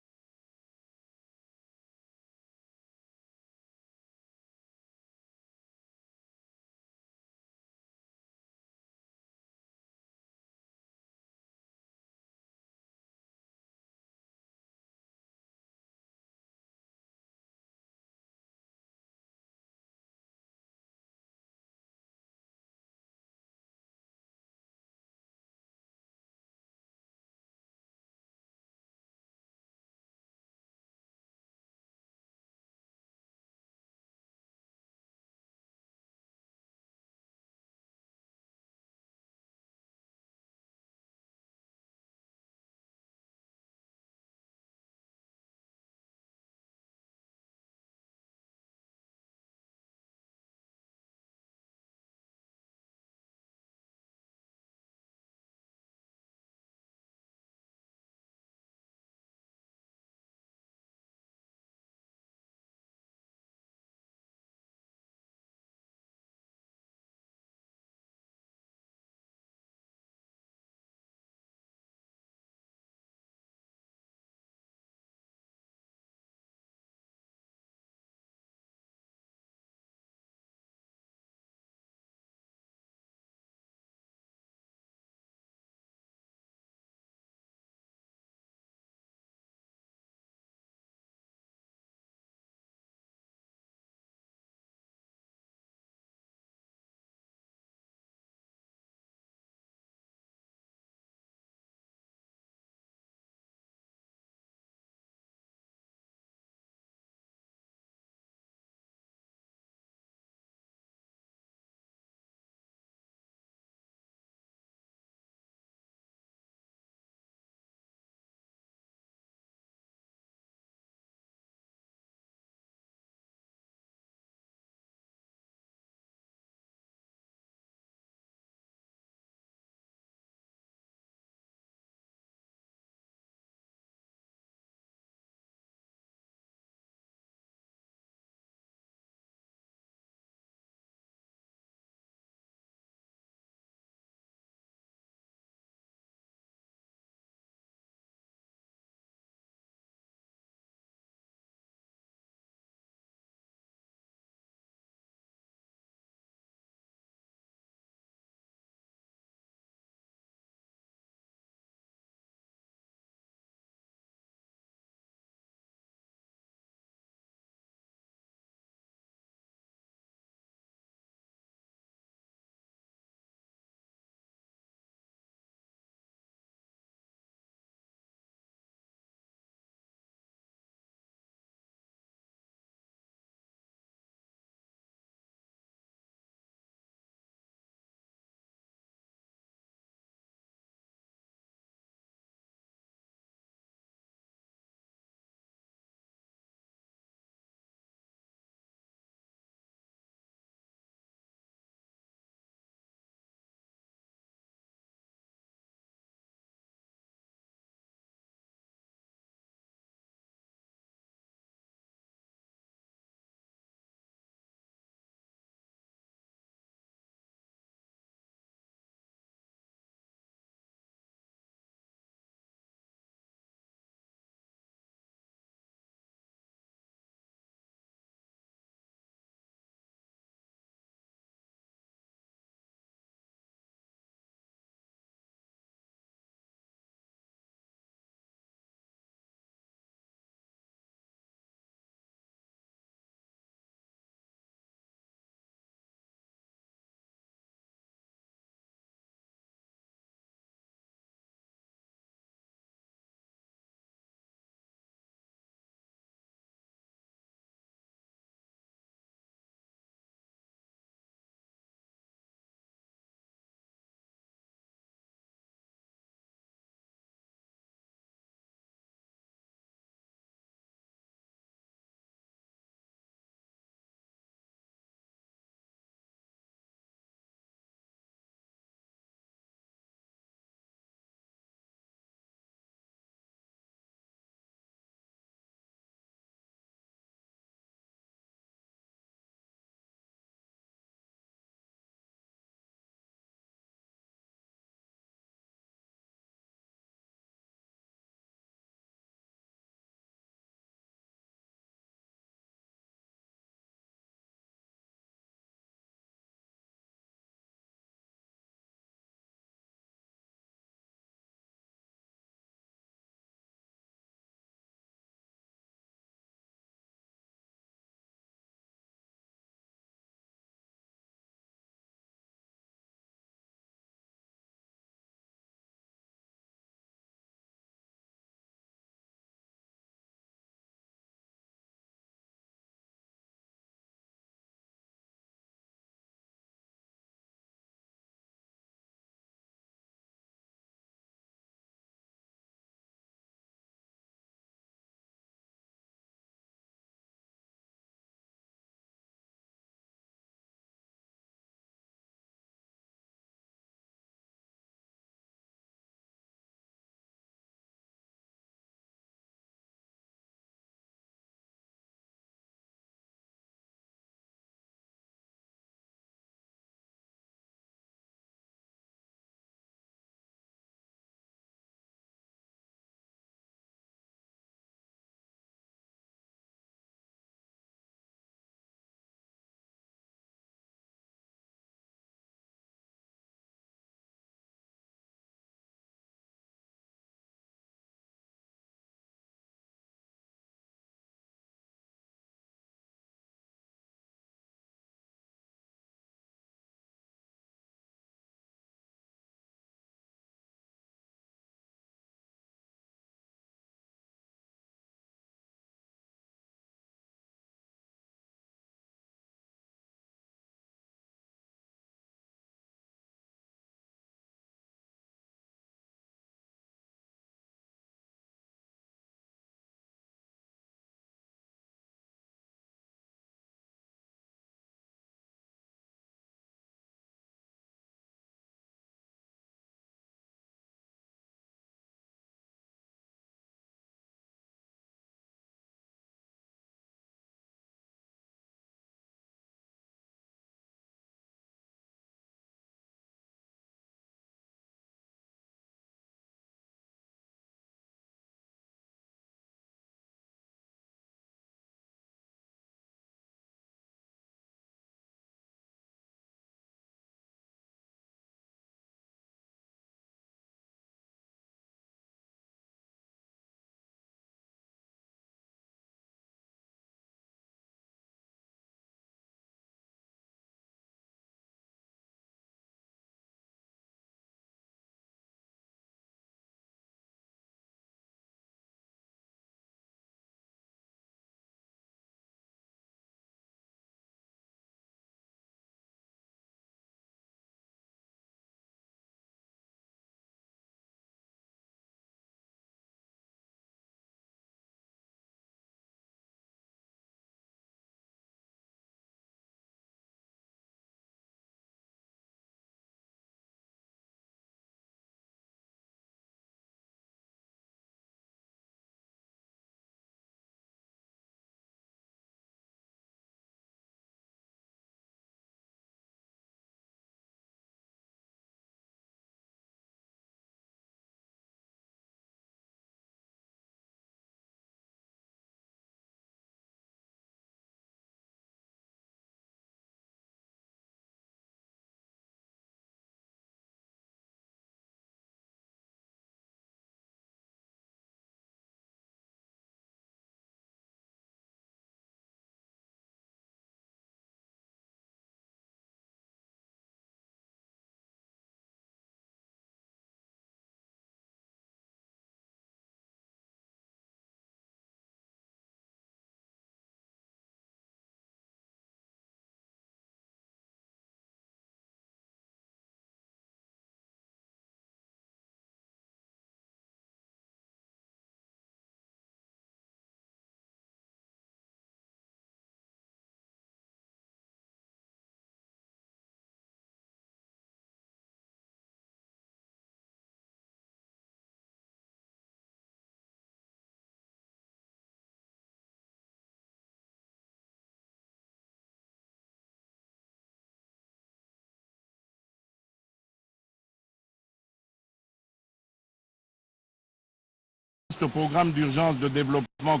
au programme d'urgence de développement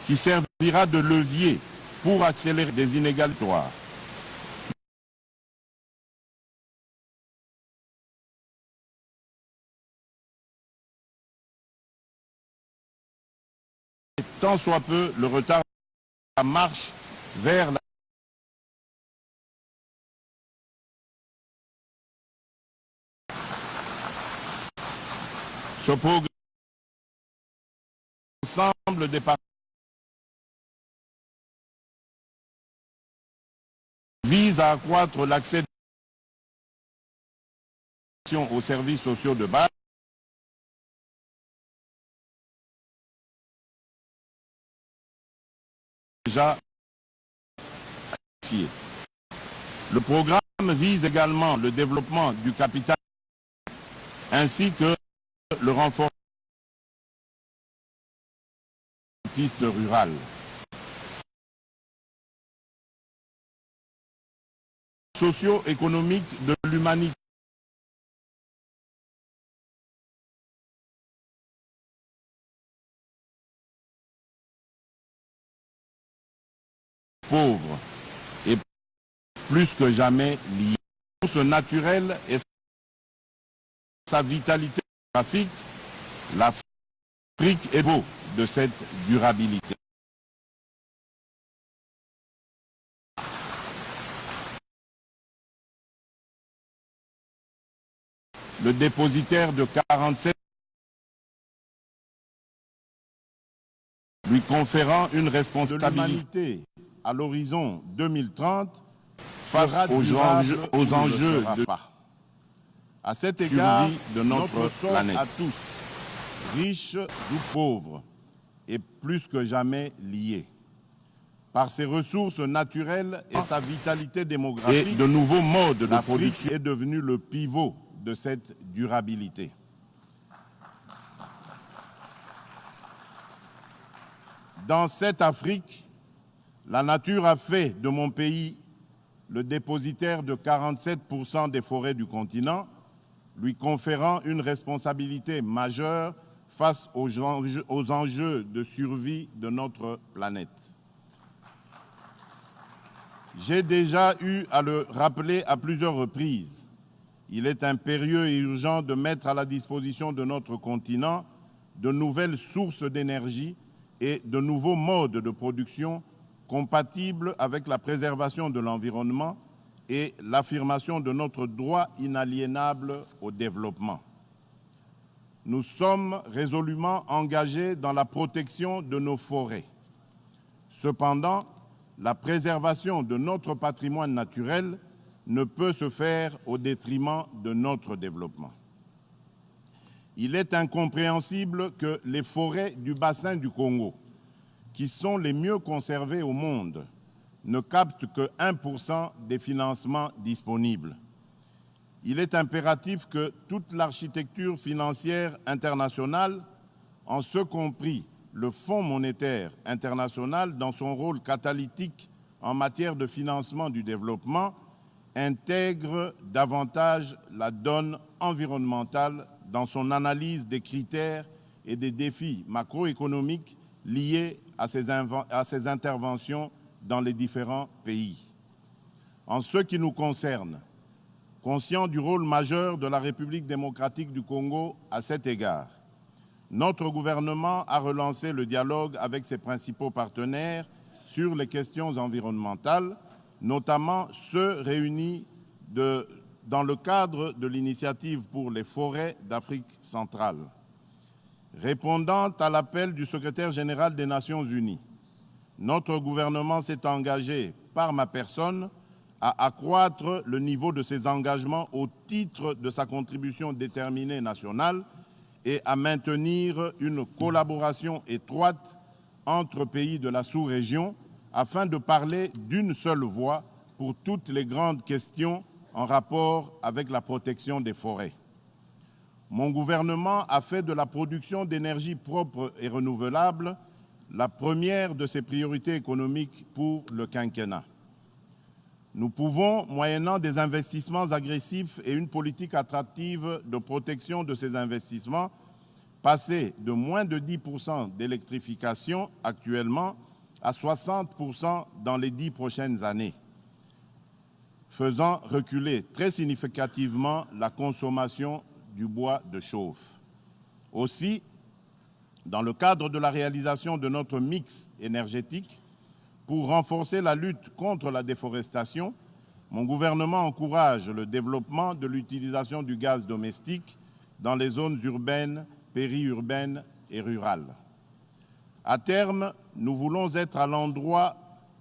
qui servira de levier pour accélérer des inégalités. Tant soit peu le retard de la marche vers la... Ce programme, l'ensemble des parties vise à accroître l'accès aux services sociaux de base, déjà identifié. Le programme vise également le développement du capital ainsi que le renforcement des pistes rurales. Socio-économique de l'humanité. Pauvre et plus que jamais lié. Ce naturel et sa vitalité graphique, l'Afrique est beau de cette durabilité. Le dépositaire de 47 lui conférant une responsabilité à l'horizon 2030 face aux enjeux de à cet égard de notre planète. À tous, riches ou pauvres, est plus que jamais liés. Par ses ressources naturelles et sa vitalité démographique, et de nouveaux modes de production est devenu le pivot de cette durabilité. Dans cette Afrique, la nature a fait de mon pays le dépositaire de 47% des forêts du continent, lui conférant une responsabilité majeure face aux enjeux de survie de notre planète. J'ai déjà eu à le rappeler à plusieurs reprises. Il est impérieux et urgent de mettre à la disposition de notre continent de nouvelles sources d'énergie et de nouveaux modes de production compatibles avec la préservation de l'environnement et l'affirmation de notre droit inaliénable au développement. Nous sommes résolument engagés dans la protection de nos forêts. Cependant, la préservation de notre patrimoine naturel ne peut se faire au détriment de notre développement. Il est incompréhensible que les forêts du bassin du Congo, qui sont les mieux conservées au monde, ne captent que 1% des financements disponibles. Il est impératif que toute l'architecture financière internationale, en ce compris le Fonds monétaire international dans son rôle catalytique en matière de financement du développement, intègre davantage la donne environnementale dans son analyse des critères et des défis macroéconomiques liés à ces interventions dans les différents pays. En ce qui nous concerne, conscient du rôle majeur de la République démocratique du Congo à cet égard, notre gouvernement a relancé le dialogue avec ses principaux partenaires sur les questions environnementales, notamment ceux réunis dans le cadre de l'initiative pour les forêts d'Afrique centrale. Répondant à l'appel du secrétaire général des Nations unies, notre gouvernement s'est engagé, par ma personne, à accroître le niveau de ses engagements au titre de sa contribution déterminée nationale et à maintenir une collaboration étroite entre pays de la sous-région afin de parler d'une seule voix pour toutes les grandes questions en rapport avec la protection des forêts. Mon gouvernement a fait de la production d'énergie propre et renouvelable la première de ses priorités économiques pour le quinquennat. Nous pouvons, moyennant des investissements agressifs et une politique attractive de protection de ces investissements, passer de moins de 10% d'électrification actuellement à 60% dans les 10 prochaines années, faisant reculer très significativement la consommation du bois de chauffe. Aussi, dans le cadre de la réalisation de notre mix énergétique, pour renforcer la lutte contre la déforestation, mon gouvernement encourage le développement de l'utilisation du gaz domestique dans les zones urbaines, périurbaines et rurales. À terme, nous voulons être l'endroit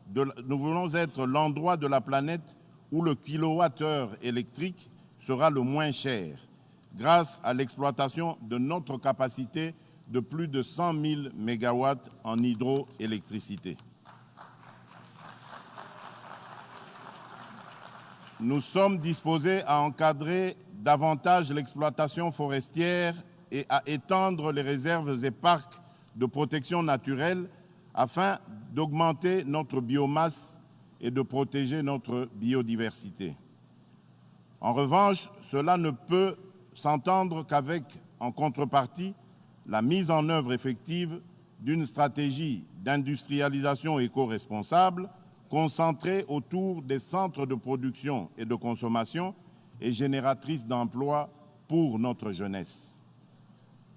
de la planète où le kilowattheure électrique sera le moins cher, grâce à l'exploitation de notre capacité de plus de 100 000 mégawatts en hydroélectricité. Nous sommes disposés à encadrer davantage l'exploitation forestière et à étendre les réserves et parcs de protection naturelle afin d'augmenter notre biomasse et de protéger notre biodiversité. En revanche, cela ne peut s'entendre qu'avec, en contrepartie, la mise en œuvre effective d'une stratégie d'industrialisation éco-responsable concentrée autour des centres de production et de consommation et génératrice d'emplois pour notre jeunesse.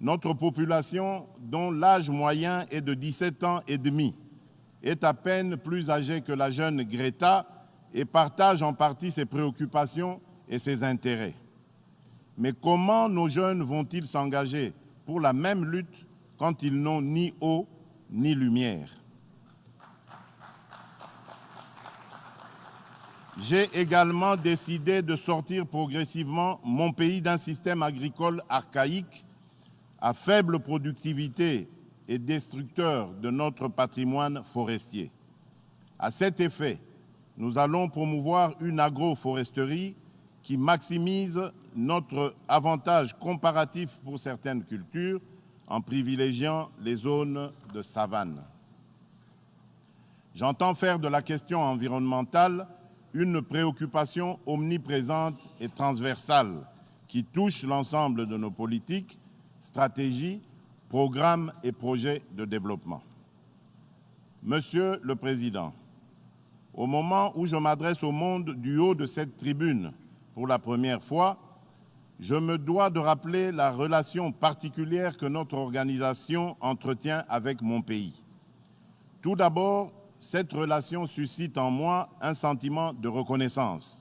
Notre population, dont l'âge moyen est de 17 ans et demi, est à peine plus âgée que la jeune Greta et partage en partie ses préoccupations et ses intérêts. Mais comment nos jeunes vont-ils s'engager pour la même lutte quand ils n'ont ni eau ni lumière? J'ai également décidé de sortir progressivement mon pays d'un système agricole archaïque à faible productivité et destructeur de notre patrimoine forestier. À cet effet, nous allons promouvoir une agroforesterie qui maximise notre avantage comparatif pour certaines cultures en privilégiant les zones de savane. J'entends faire de la question environnementale une préoccupation omniprésente et transversale qui touche l'ensemble de nos politiques, stratégies, programmes et projets de développement. Monsieur le Président, au moment où je m'adresse au monde du haut de cette tribune pour la première fois, je me dois de rappeler la relation particulière que notre organisation entretient avec mon pays. Tout d'abord, cette relation suscite en moi un sentiment de reconnaissance.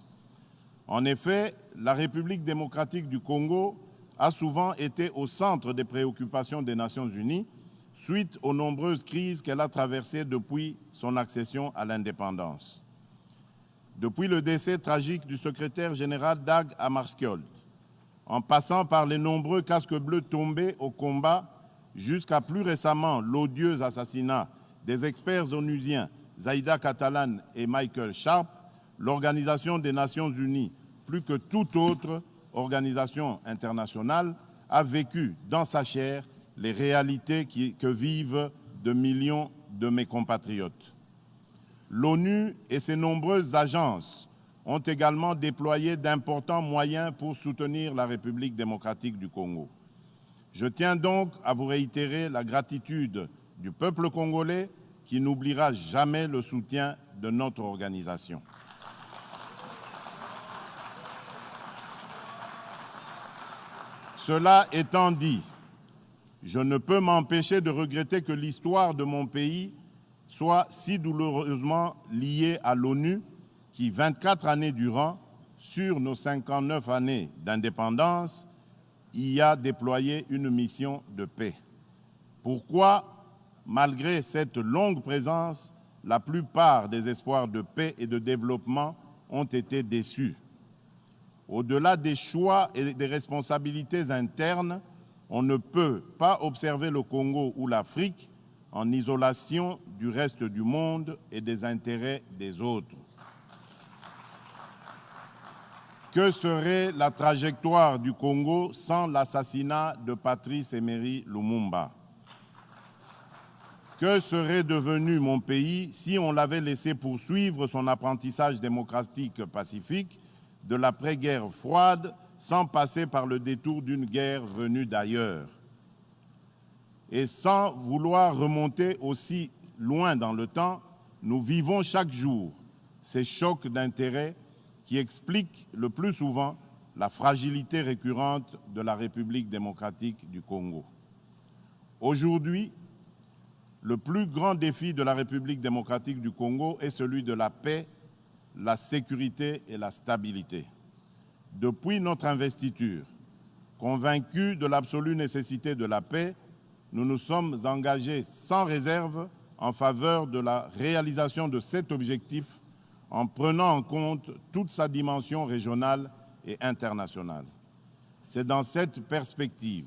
En effet, la République démocratique du Congo a souvent été au centre des préoccupations des Nations unies suite aux nombreuses crises qu'elle a traversées depuis son accession à l'indépendance. Depuis le décès tragique du secrétaire général Dag Hammarskjöld, en passant par les nombreux casques bleus tombés au combat, jusqu'à plus récemment l'odieux assassinat des experts onusiens Zaïda Catalan et Michael Sharp, l'Organisation des Nations Unies, plus que toute autre organisation internationale, a vécu dans sa chair les réalités que vivent de millions de mes compatriotes. L'ONU et ses nombreuses agences ont également déployé d'importants moyens pour soutenir la République démocratique du Congo. Je tiens donc à vous réitérer la gratitude du peuple congolais qui n'oubliera jamais le soutien de notre organisation. Cela étant dit, je ne peux m'empêcher de regretter que l'histoire de mon pays soit si douloureusement liée à l'ONU qui, 24 années durant, sur nos 59 années d'indépendance, y a déployé une mission de paix. Pourquoi, malgré cette longue présence, la plupart des espoirs de paix et de développement ont été déçus? Au-delà des choix et des responsabilités internes, on ne peut pas observer le Congo ou l'Afrique en isolation du reste du monde et des intérêts des autres. Que serait la trajectoire du Congo sans l'assassinat de Patrice Emery Lumumba? Que serait devenu mon pays si on l'avait laissé poursuivre son apprentissage démocratique pacifique de l'après-guerre froide sans passer par le détour d'une guerre venue d'ailleurs? Et sans vouloir remonter aussi loin dans le temps, nous vivons chaque jour ces chocs d'intérêts qui expliquent le plus souvent la fragilité récurrente de la République démocratique du Congo. Aujourd'hui, le plus grand défi de la République démocratique du Congo est celui de la paix, la sécurité et la stabilité. Depuis notre investiture, convaincus de l'absolue nécessité de la paix, nous nous sommes engagés sans réserve en faveur de la réalisation de cet objectif en prenant en compte toute sa dimension régionale et internationale. C'est dans cette perspective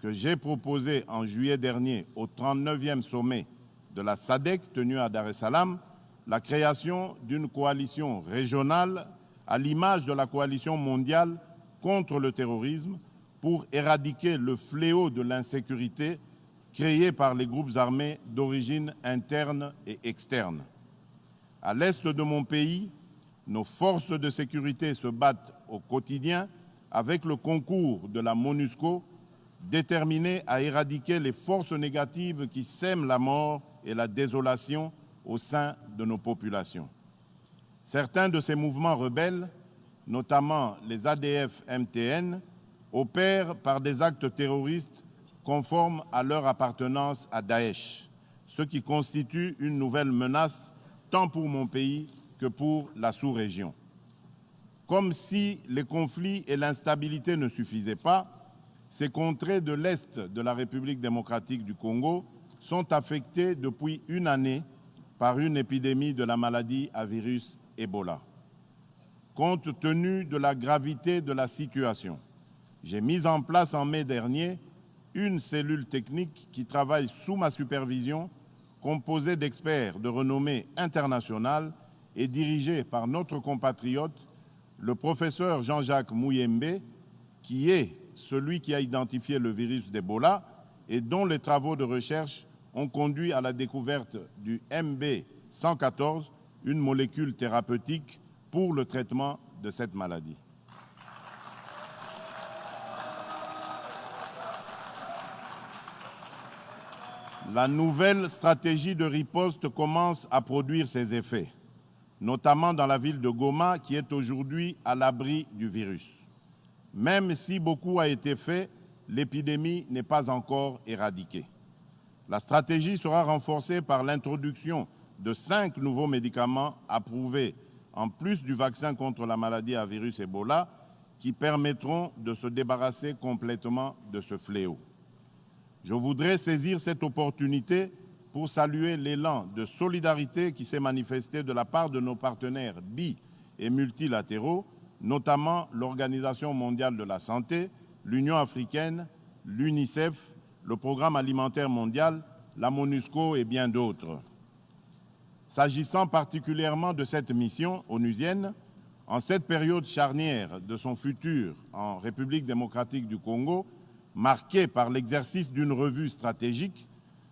que j'ai proposé en juillet dernier au 39e sommet de la SADC tenu à Dar es Salaam la création d'une coalition régionale à l'image de la coalition mondiale contre le terrorisme pour éradiquer le fléau de l'insécurité créé par les groupes armés d'origine interne et externe. À l'est de mon pays, nos forces de sécurité se battent au quotidien avec le concours de la MONUSCO, déterminée à éradiquer les forces négatives qui sèment la mort et la désolation au sein de nos populations. Certains de ces mouvements rebelles, notamment les ADF-MTN, opèrent par des actes terroristes conformes à leur appartenance à Daesh, ce qui constitue une nouvelle menace tant pour mon pays que pour la sous-région. Comme si les conflits et l'instabilité ne suffisaient pas, ces contrées de l'Est de la République démocratique du Congo sont affectées depuis une année par une épidémie de la maladie à virus Ebola. Compte tenu de la gravité de la situation, j'ai mis en place en mai dernier une cellule technique qui travaille sous ma supervision, composée d'experts de renommée internationale et dirigée par notre compatriote, le professeur Jean-Jacques Mouyembe, qui est celui qui a identifié le virus d'Ebola et dont les travaux de recherche ont conduit à la découverte du MB114, une molécule thérapeutique pour le traitement de cette maladie. La nouvelle stratégie de riposte commence à produire ses effets, notamment dans la ville de Goma qui est aujourd'hui à l'abri du virus. Même si beaucoup a été fait, l'épidémie n'est pas encore éradiquée. La stratégie sera renforcée par l'introduction de 5 nouveaux médicaments approuvés, en plus du vaccin contre la maladie à virus Ebola, qui permettront de se débarrasser complètement de ce fléau. Je voudrais saisir cette opportunité pour saluer l'élan de solidarité qui s'est manifesté de la part de nos partenaires bi- et multilatéraux, notamment l'Organisation mondiale de la santé, l'Union africaine, l'UNICEF, le Programme alimentaire mondial, la MONUSCO et bien d'autres. S'agissant particulièrement de cette mission onusienne, en cette période charnière de son futur en République démocratique du Congo, marquée par l'exercice d'une revue stratégique,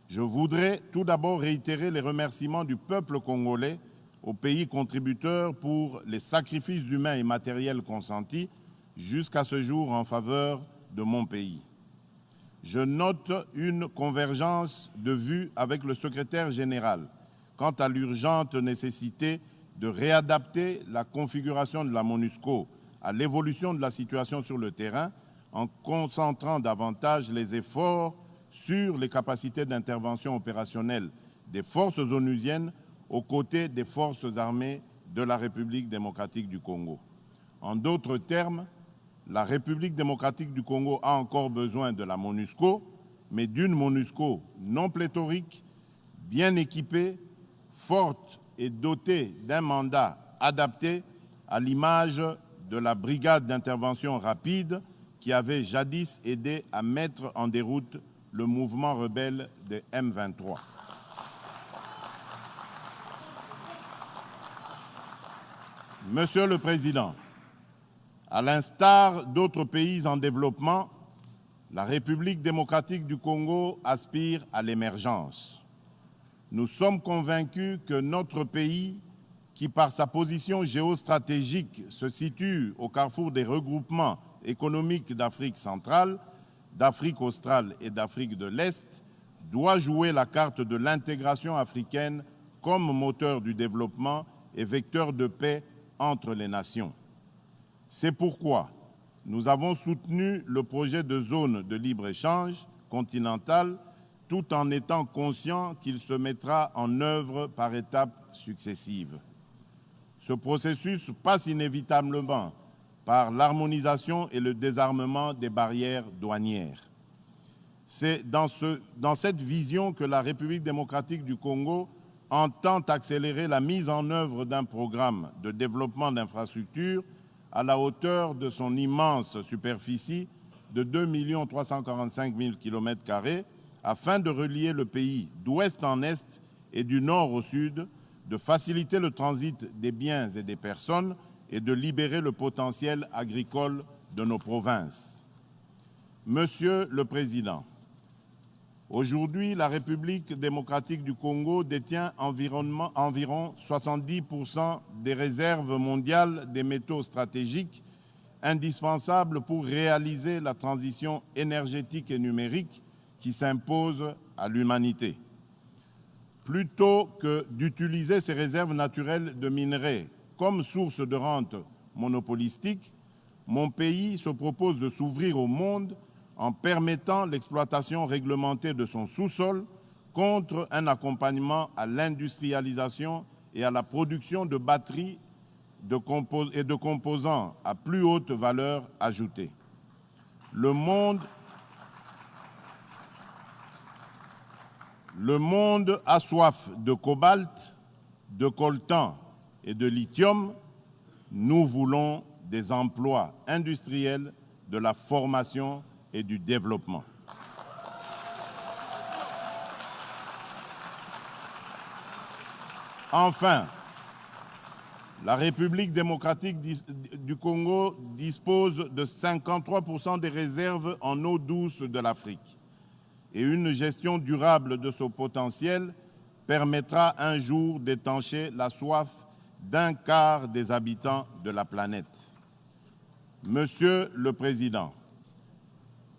je voudrais tout d'abord réitérer les remerciements du peuple congolais aux pays contributeurs pour les sacrifices humains et matériels consentis jusqu'à ce jour en faveur de mon pays. Je note une convergence de vues avec le secrétaire général quant à l'urgente nécessité de réadapter la configuration de la MONUSCO à l'évolution de la situation sur le terrain en concentrant davantage les efforts sur les capacités d'intervention opérationnelle des forces onusiennes aux côtés des forces armées de la République démocratique du Congo. En d'autres termes, la République démocratique du Congo a encore besoin de la MONUSCO, mais d'une MONUSCO non pléthorique, bien équipée, forte et dotée d'un mandat adapté à l'image de la brigade d'intervention rapide qui avait jadis aidé à mettre en déroute le mouvement rebelle des M23. Monsieur le Président, à l'instar d'autres pays en développement, la République démocratique du Congo aspire à l'émergence. Nous sommes convaincus que notre pays, qui par sa position géostratégique se situe au carrefour des regroupements économiques d'Afrique centrale, d'Afrique australe et d'Afrique de l'Est, doit jouer la carte de l'intégration africaine comme moteur du développement et vecteur de paix entre les nations. C'est pourquoi nous avons soutenu le projet de zone de libre-échange continentale tout en étant conscients qu'il se mettra en œuvre par étapes successives. Ce processus passe inévitablement par l'harmonisation et le désarmement des barrières douanières. C'est dans cette vision que la République démocratique du Congo entend accélérer la mise en œuvre d'un programme de développement d'infrastructures à la hauteur de son immense superficie de 2 345 000 km² afin de relier le pays d'ouest en est et du nord au sud, de faciliter le transit des biens et des personnes et de libérer le potentiel agricole de nos provinces. Monsieur le Président, aujourd'hui, la République démocratique du Congo détient environ 70% des réserves mondiales des métaux stratégiques indispensables pour réaliser la transition énergétique et numérique qui s'impose à l'humanité. Plutôt que d'utiliser ces réserves naturelles de minerais comme source de rente monopolistique, mon pays se propose de s'ouvrir au monde en permettant l'exploitation réglementée de son sous-sol contre un accompagnement à l'industrialisation et à la production de batteries et de composants à plus haute valeur ajoutée. Le monde a soif de cobalt, de coltan et de lithium. Nous voulons des emplois industriels, de la formation et du développement. Enfin, la République démocratique du Congo dispose de 53% des réserves en eau douce de l'Afrique. Et une gestion durable de ce potentiel permettra un jour d'étancher la soif d'un quart des habitants de la planète. Monsieur le Président,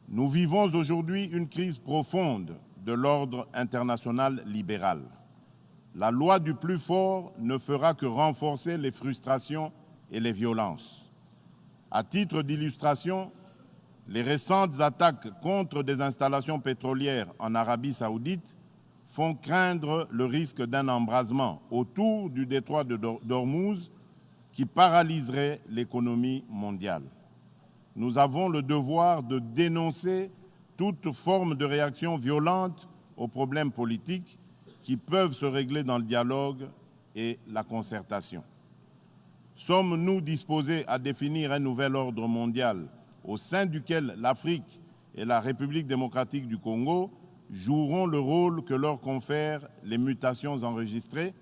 nous vivons aujourd'hui une crise profonde de l'ordre international libéral. La loi du plus fort ne fera que renforcer les frustrations et les violences. À titre d'illustration, les récentes attaques contre des installations pétrolières en Arabie saoudite font craindre le risque d'un embrasement autour du détroit d'Ormuz qui paralyserait l'économie mondiale. Nous avons le devoir de dénoncer toute forme de réaction violente aux problèmes politiques qui peuvent se régler dans le dialogue et la concertation. Sommes-nous disposés à définir un nouvel ordre mondial au sein duquel l'Afrique et la République démocratique du Congo joueront le rôle que leur confèrent les mutations enregistrées?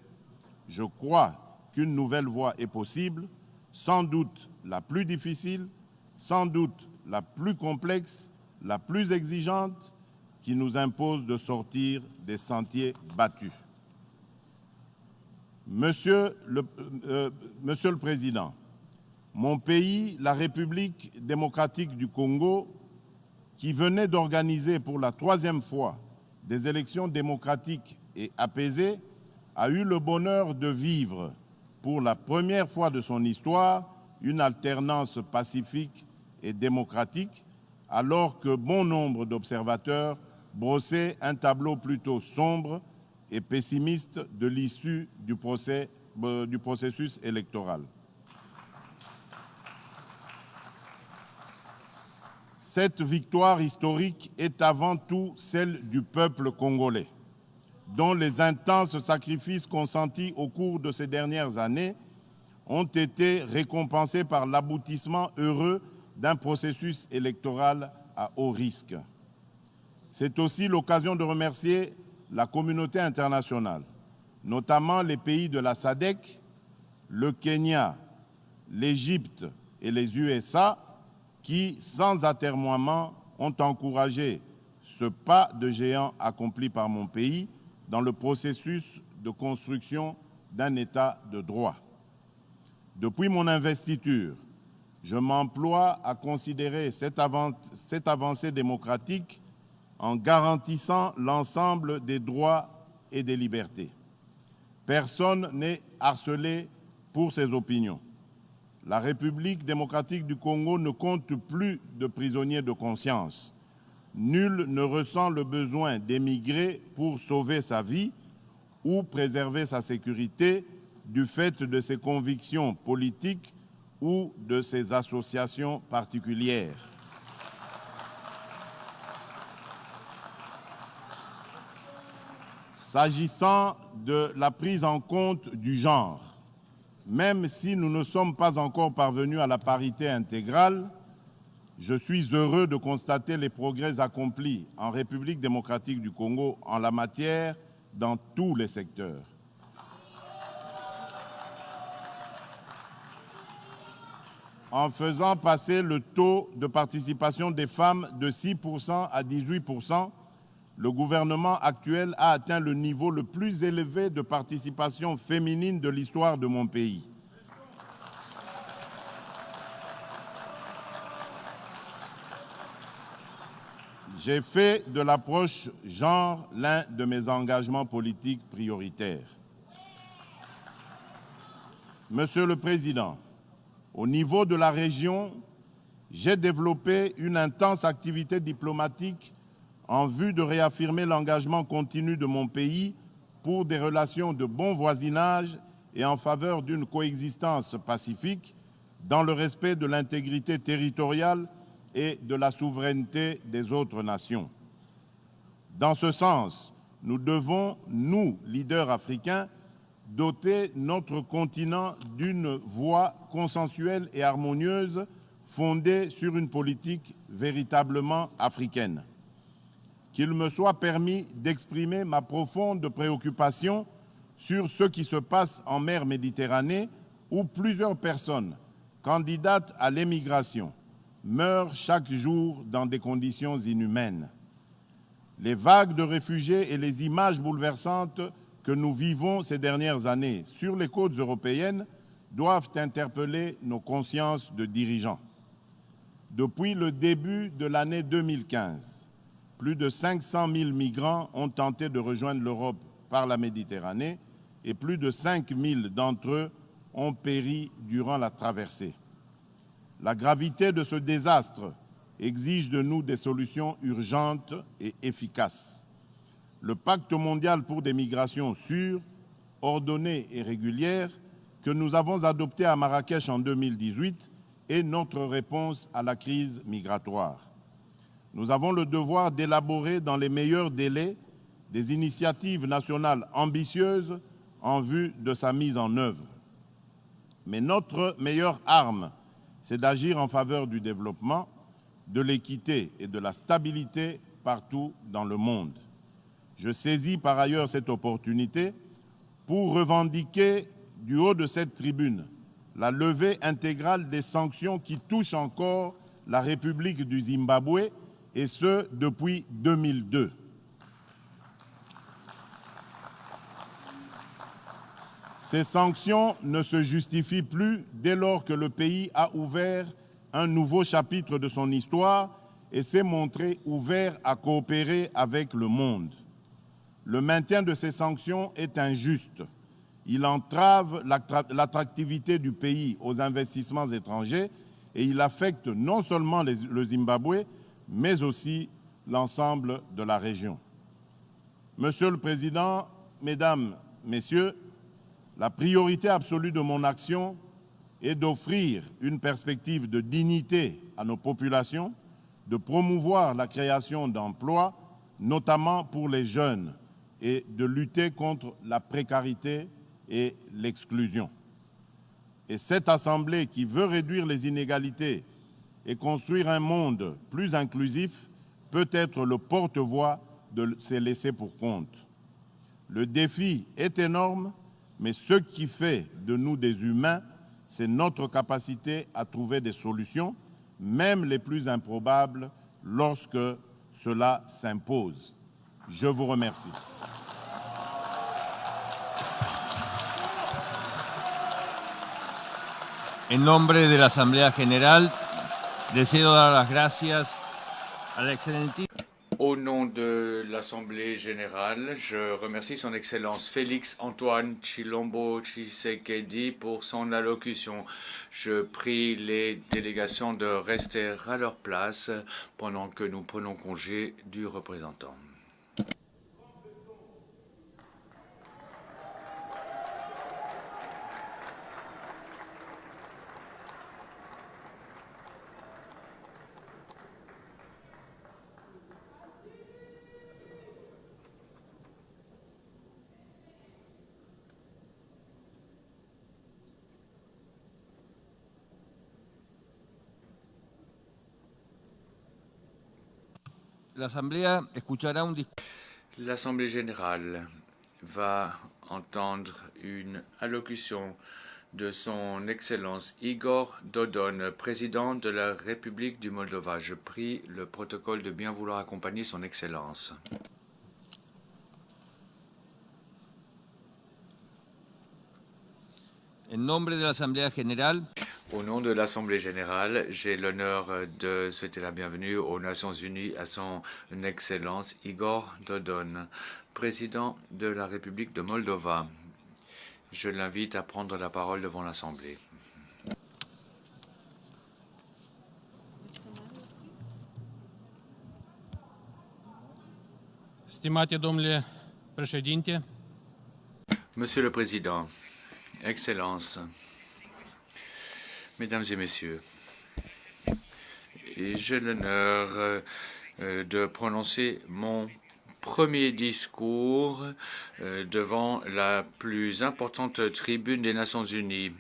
Je crois qu'une nouvelle voie est possible, sans doute la plus difficile, sans doute la plus complexe, la plus exigeante, qui nous impose de sortir des sentiers battus. Monsieur le Président, mon pays, la République démocratique du Congo, qui venait d'organiser pour la 3e fois des élections démocratiques et apaisées, a eu le bonheur de vivre, pour la première fois de son histoire, une alternance pacifique et démocratique, alors que bon nombre d'observateurs brossaient un tableau plutôt sombre et pessimiste de l'issue du processus électoral. Cette victoire historique est avant tout celle du peuple congolais, dont les intenses sacrifices consentis au cours de ces dernières années ont été récompensés par l'aboutissement heureux d'un processus électoral à haut risque. C'est aussi l'occasion de remercier la communauté internationale, notamment les pays de la SADC, le Kenya, l'Égypte et les USA, qui, sans atermoiement, ont encouragé ce pas de géant accompli par mon pays dans le processus de construction d'un État de droit. Depuis mon investiture, je m'emploie à considérer cette avancée démocratique en garantissant l'ensemble des droits et des libertés. Personne n'est harcelé pour ses opinions. La République démocratique du Congo ne compte plus de prisonniers de conscience. Nul ne ressent le besoin d'émigrer pour sauver sa vie ou préserver sa sécurité du fait de ses convictions politiques ou de ses associations particulières. S'agissant de la prise en compte du genre, même si nous ne sommes pas encore parvenus à la parité intégrale, je suis heureux de constater les progrès accomplis en République démocratique du Congo en la matière dans tous les secteurs. En faisant passer le taux de participation des femmes de 6% à 18%, le gouvernement actuel a atteint le niveau le plus élevé de participation féminine de l'histoire de mon pays. J'ai fait de l'approche genre l'un de mes engagements politiques prioritaires. Monsieur le Président, au niveau de la région, j'ai développé une intense activité diplomatique en vue de réaffirmer l'engagement continu de mon pays pour des relations de bon voisinage et en faveur d'une coexistence pacifique dans le respect de l'intégrité territoriale et de la souveraineté des autres nations. Dans ce sens, nous devons, nous, leaders africains, doter notre continent d'une voie consensuelle et harmonieuse fondée sur une politique véritablement africaine. Qu'il me soit permis d'exprimer ma profonde préoccupation sur ce qui se passe en mer Méditerranée où plusieurs personnes candidates à l'émigration meurent chaque jour dans des conditions inhumaines. Les vagues de réfugiés et les images bouleversantes que nous vivons ces dernières années sur les côtes européennes doivent interpeller nos consciences de dirigeants. Depuis le début de l'année 2015, plus de 500 000 migrants ont tenté de rejoindre l'Europe par la Méditerranée et plus de 5 000 d'entre eux ont péri durant la traversée. La gravité de ce désastre exige de nous des solutions urgentes et efficaces. Le Pacte mondial pour des migrations sûres, ordonnées et régulières que nous avons adopté à Marrakech en 2018 est notre réponse à la crise migratoire. Nous avons le devoir d'élaborer dans les meilleurs délais des initiatives nationales ambitieuses en vue de sa mise en œuvre. Mais notre meilleure arme, c'est d'agir en faveur du développement, de l'équité et de la stabilité partout dans le monde. Je saisis par ailleurs cette opportunité pour revendiquer du haut de cette tribune la levée intégrale des sanctions qui touchent encore la République du Zimbabwe, et ce depuis 2002. Ces sanctions ne se justifient plus dès lors que le pays a ouvert un nouveau chapitre de son histoire et s'est montré ouvert à coopérer avec le monde. Le maintien de ces sanctions est injuste. Il entrave l'attractivité du pays aux investissements étrangers et il affecte non seulement le Zimbabwe, mais aussi l'ensemble de la région. Monsieur le Président, Mesdames, Messieurs, la priorité absolue de mon action est d'offrir une perspective de dignité à nos populations, de promouvoir la création d'emplois, notamment pour les jeunes, et de lutter contre la précarité et l'exclusion. Et cette Assemblée qui veut réduire les inégalités et construire un monde plus inclusif peut être le porte-voix de ces laissés pour compte. Le défi est énorme, mais ce qui fait de nous des humains, c'est notre capacité à trouver des solutions, même les plus improbables, lorsque cela s'impose. Je vous remercie. En nombre de la Asamblea General, deseo dar las gracias a la excelentísima. Au nom de l'Assemblée générale, je remercie son Excellence Félix Antoine Tshilombo Tshisekedi pour son allocution. Je prie les délégations de rester à leur place pendant que nous prenons congé du représentant. L'Assemblée générale va entendre une allocution de son Excellence Igor Dodon, président de la République du Moldova. Je prie le protocole de bien vouloir accompagner son Excellence. En nombre de l'Assemblée générale. Au nom de l'Assemblée générale, j'ai l'honneur de souhaiter la bienvenue aux Nations unies à son Excellence Igor Dodon, président de la République de Moldova. Je l'invite à prendre la parole devant l'Assemblée. Monsieur le Président, Excellences, Mesdames et Messieurs, j'ai l'honneur de prononcer mon premier discours devant la plus importante tribune des Nations Unies.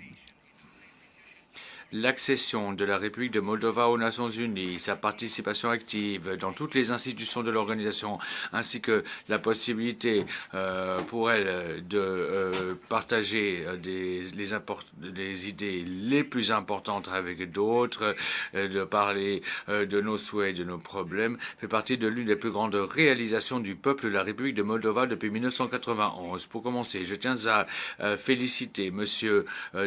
L'accession de la République de Moldova aux Nations Unies, sa participation active dans toutes les institutions de l'organisation, ainsi que la possibilité pour elle de partager les idées les plus importantes avec d'autres, de parler de nos souhaits, de nos problèmes, fait partie de l'une des plus grandes réalisations du peuple de la République de Moldova depuis 1991. Pour commencer, je tiens à féliciter M.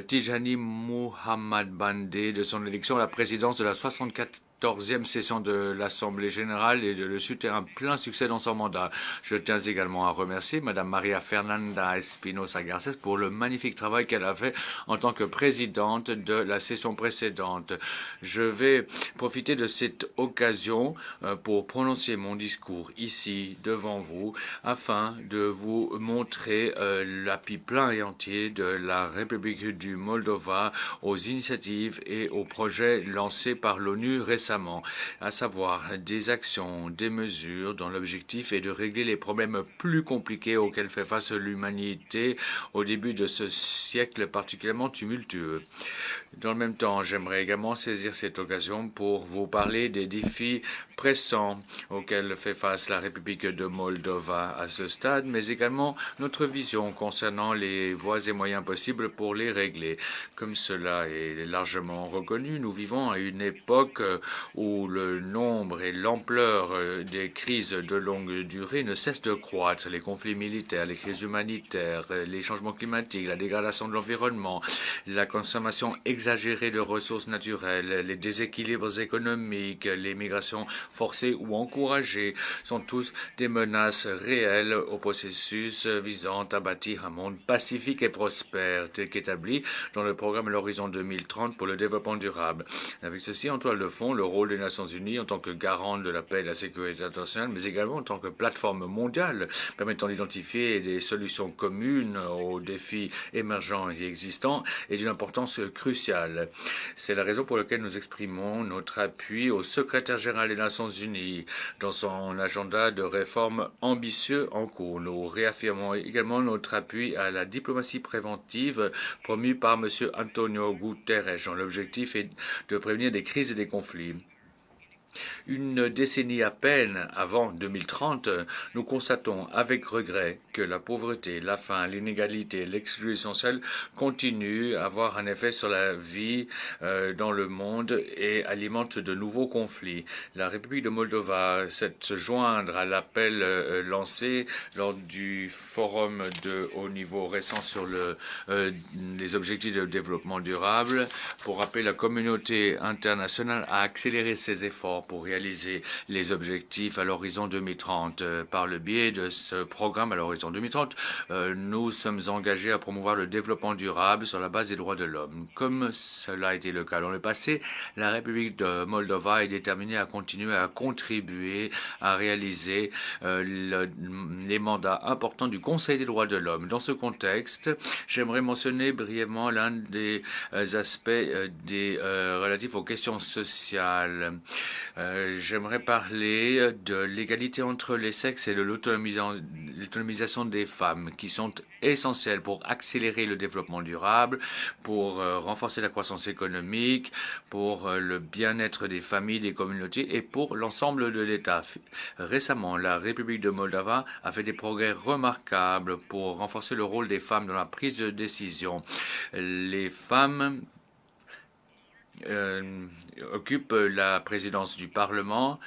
Tijani Muhammad de son élection à la présidence de la 74e session de l'Assemblée générale et de le souhaiter un plein succès dans son mandat. Je tiens également à remercier Mme Maria Fernanda Espinosa Garcés pour le magnifique travail qu'elle a fait en tant que présidente de la session précédente. Je vais profiter de cette occasion pour prononcer mon discours ici devant vous afin de vous montrer l'appui plein et entier de la République du Moldova aux initiatives et aux projets lancés par l'ONU récemment, à savoir des actions, des mesures dont l'objectif est de régler les problèmes plus compliqués auxquels fait face l'humanité au début de ce siècle particulièrement tumultueux. Dans le même temps, j'aimerais également saisir cette occasion pour vous parler des défis pressants auxquels fait face la République de Moldova à ce stade, mais également notre vision concernant les voies et moyens possibles pour les régler. Comme cela est largement reconnu, nous vivons à une époque où le nombre et l'ampleur des crises de longue durée ne cessent de croître. Les conflits militaires, les crises humanitaires, les changements climatiques, la dégradation de l'environnement, la consommation exagérée de ressources naturelles, les déséquilibres économiques, les migrations forcées ou encouragées sont tous des menaces réelles au processus visant à bâtir un monde pacifique et prospère, tel qu'établi dans le programme L'Horizon 2030 pour le développement durable. Avec ceci en toile de fond, le rôle des Nations Unies en tant que garante de la paix et de la sécurité internationale, mais également en tant que plateforme mondiale permettant d'identifier des solutions communes aux défis émergents et existants est d'une importance cruciale. C'est la raison pour laquelle nous exprimons notre appui au secrétaire général des Nations Unies dans son agenda de réforme ambitieux en cours. Nous réaffirmons également notre appui à la diplomatie préventive promue par M. Antonio Guterres, dont l'objectif est de prévenir des crises et des conflits. Une décennie à peine avant 2030, nous constatons avec regret que la pauvreté, la faim, l'inégalité, l'exclusion sociale continuent à avoir un effet sur la vie dans le monde et alimentent de nouveaux conflits. La République de Moldova s'est se joindre à l'appel lancé lors du forum de haut niveau récent sur les objectifs de développement durable pour appeler la communauté internationale à accélérer ses efforts pour réaliser les objectifs à l'horizon 2030. Par le biais de ce programme à l'horizon 2030, nous sommes engagés à promouvoir le développement durable sur la base des droits de l'homme. Comme cela a été le cas dans le passé, la République de Moldova est déterminée à continuer à contribuer à réaliser les mandats importants du Conseil des droits de l'homme. Dans ce contexte, j'aimerais mentionner brièvement l'un des aspects relatifs aux questions sociales. J'aimerais parler de l'égalité entre les sexes et de l'autonomisation des femmes, qui sont essentielles pour accélérer le développement durable, pour renforcer la croissance économique, pour le bien-être des familles, des communautés et pour l'ensemble de l'État. Récemment, la République de Moldova a fait des progrès remarquables pour renforcer le rôle des femmes dans la prise de décision. Les femmes occupent la présidence du Parlement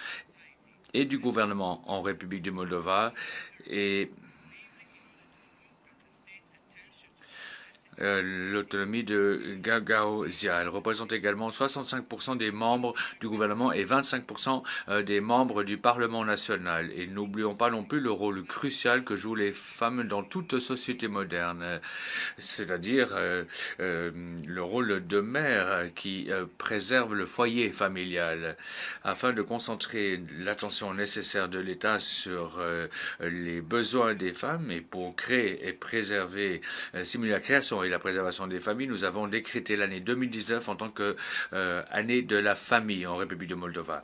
et du gouvernement en République de Moldova et l'autonomie de Gagauzia. Elle représente également 65% des membres du gouvernement et 25% des membres du Parlement national. Et n'oublions pas non plus le rôle crucial que jouent les femmes dans toute société moderne, c'est-à-dire le rôle de mère qui préserve le foyer familial. Afin de concentrer l'attention nécessaire de l'État sur les besoins des femmes et pour créer et préserver, simuler la création et la préservation des familles, nous avons décrété l'année 2019 en tant qu'année de la famille en République de Moldova.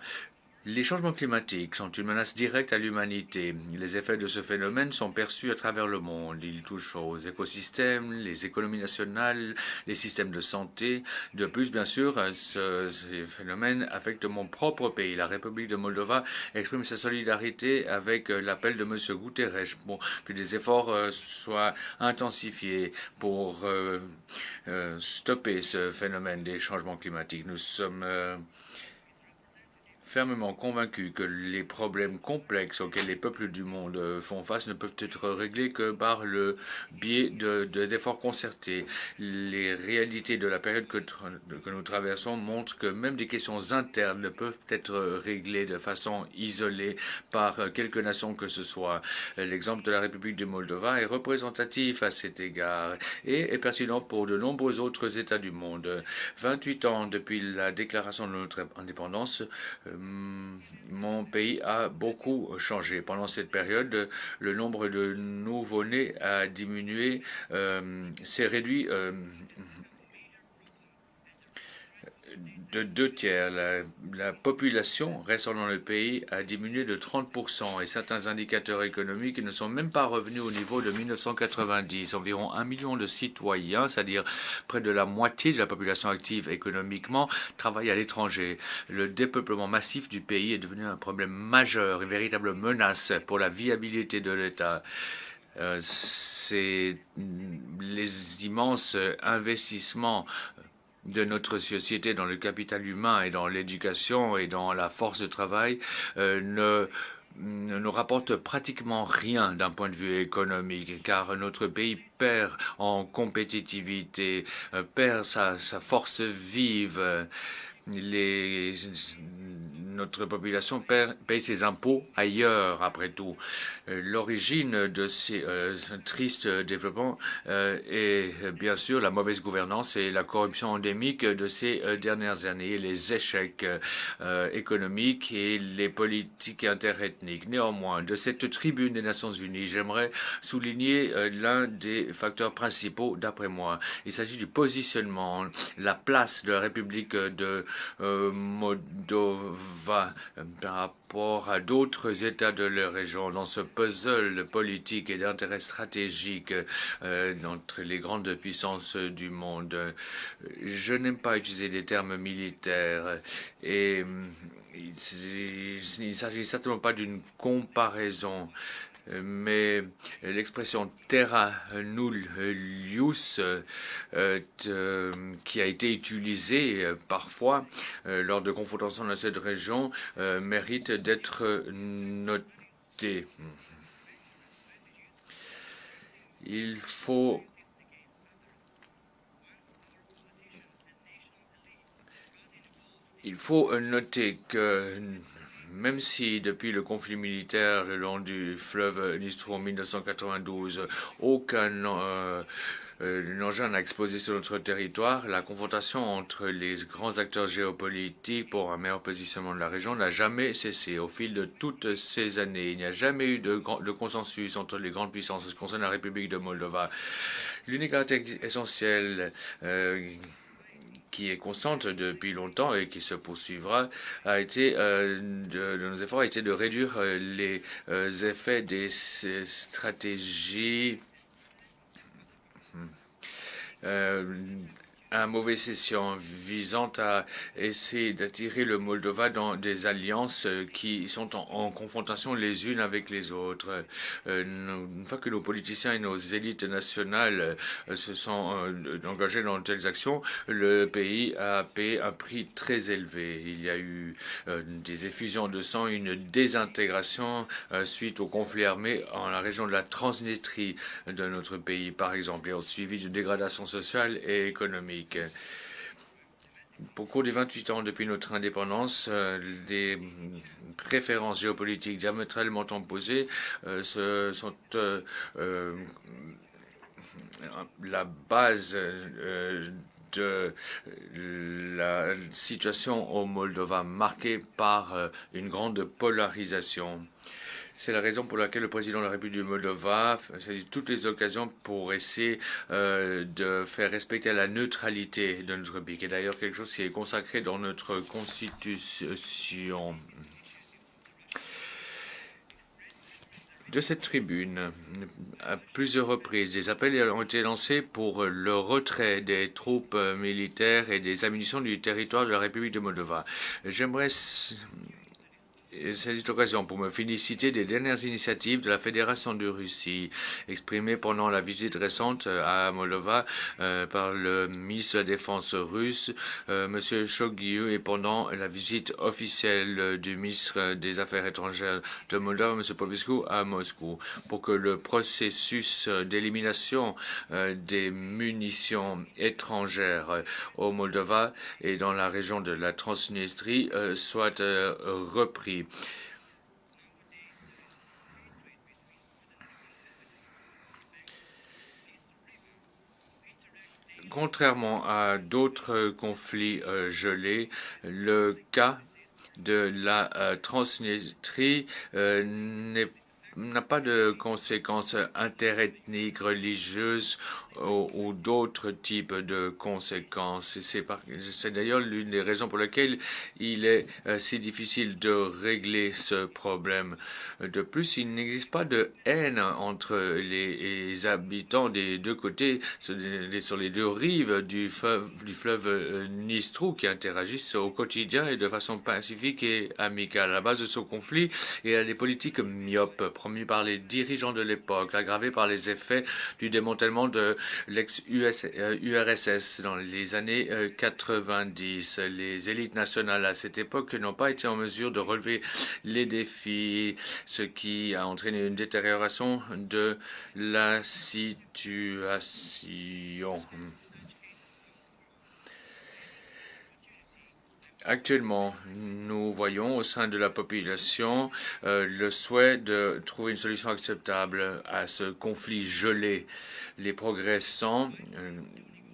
Les changements climatiques sont une menace directe à l'humanité. Les effets de ce phénomène sont perçus à travers le monde. Ils touchent aux écosystèmes, les économies nationales, les systèmes de santé. De plus, bien sûr, ces phénomènes affectent mon propre pays. La République de Moldova exprime sa solidarité avec l'appel de M. Guterres pour que des efforts soient intensifiés pour stopper ce phénomène des changements climatiques. Nous sommes fermement convaincu que les problèmes complexes auxquels les peuples du monde font face ne peuvent être réglés que par le biais d'efforts concertés. Les réalités de la période que nous traversons montrent que même des questions internes ne peuvent être réglées de façon isolée par quelques nations que ce soit. L'exemple de la République de Moldova est représentatif à cet égard et est pertinent pour de nombreux autres États du monde. 28 ans depuis la déclaration de notre indépendance, mon pays a beaucoup changé. Pendant cette période, le nombre de nouveau-nés a diminué, s'est réduit de 2/3. La population restant dans le pays a diminué de 30% et certains indicateurs économiques ne sont même pas revenus au niveau de 1990. Environ 1 million de citoyens, c'est-à-dire près de la moitié de la population active économiquement, travaillent à l'étranger. Le dépeuplement massif du pays est devenu un problème majeur, une véritable menace pour la viabilité de l'État. C'est les immenses investissements de notre société dans le capital humain et dans l'éducation et dans la force de travail ne nous rapporte pratiquement rien d'un point de vue économique, car notre pays perd en compétitivité, perd sa force vive. Notre population paye ses impôts ailleurs, après tout. L'origine de ces tristes développements est bien sûr la mauvaise gouvernance et la corruption endémique de ces dernières années, les échecs économiques et les politiques interethniques. Néanmoins, de cette tribune des Nations Unies, j'aimerais souligner l'un des facteurs principaux d'après moi. Il s'agit du positionnement, la place de la République de Moldova Moldova par rapport à d'autres États de la région dans ce puzzle politique et d'intérêt stratégique entre les grandes puissances du monde. Je n'aime pas utiliser des termes militaires et il ne s'agit certainement pas d'une comparaison. Mais l'expression terra nullius qui a été utilisée parfois lors de confrontations dans cette région mérite d'être notée. Il faut noter que même si depuis le conflit militaire le long du fleuve Dnistro en 1992, aucun engin n'a explosé sur notre territoire, la confrontation entre les grands acteurs géopolitiques pour un meilleur positionnement de la région n'a jamais cessé. Au fil de toutes ces années, il n'y a jamais eu de consensus entre les grandes puissances en ce qui concerne la République de Moldova. L'unité essentielle qui est constante depuis longtemps et qui se poursuivra, a été de nos efforts a été de réduire les effets des stratégies un mauvais escient visant à essayer d'attirer le Moldova dans des alliances qui sont en confrontation les unes avec les autres. Une fois que nos politiciens et nos élites nationales se sont engagés dans de telles actions, le pays a payé un prix très élevé. Il y a eu des effusions de sang, une désintégration suite au conflit armé en la région de la Transnistrie de notre pays, par exemple, et suivi d'une dégradation sociale et économique. Au cours des 28 ans depuis notre indépendance, des préférences géopolitiques diamétralement opposées sont la base de la situation au Moldova, marquée par une grande polarisation. C'est la raison pour laquelle le président de la République du Moldova saisit toutes les occasions pour essayer de faire respecter la neutralité de notre pays. Et d'ailleurs, quelque chose qui est consacré dans notre constitution. De cette tribune, à plusieurs reprises, des appels ont été lancés pour le retrait des troupes militaires et des ammunitions du territoire de la République de Moldova. J'aimerais cette occasion pour me féliciter des dernières initiatives de la Fédération de Russie exprimées pendant la visite récente à Moldova par le ministre de la Défense russe, M. Shoigu, et pendant la visite officielle du ministre des Affaires étrangères de Moldova, M. Popescu, à Moscou, pour que le processus d'élimination des munitions étrangères au Moldova et dans la région de la Transnistrie soit repris. Contrairement à d'autres conflits gelés, le cas de la Transnistrie n'a pas de conséquences interethniques, religieuses ou d'autres types de conséquences. C'est d'ailleurs l'une des raisons pour lesquelles il est si difficile de régler ce problème. De plus, il n'existe pas de haine entre les habitants des deux côtés, sur les deux rives du fleuve Dnistro, qui interagissent au quotidien et de façon pacifique et amicale. À la base de ce conflit, il y a des politiques myopes promues par les dirigeants de l'époque, aggravées par les effets du démantèlement de l'ex-URSS dans les années 90. Les élites nationales à cette époque n'ont pas été en mesure de relever les défis, ce qui a entraîné une détérioration de la situation. Actuellement, nous voyons au sein de la population le souhait de trouver une solution acceptable à ce conflit gelé. Les progrès récents,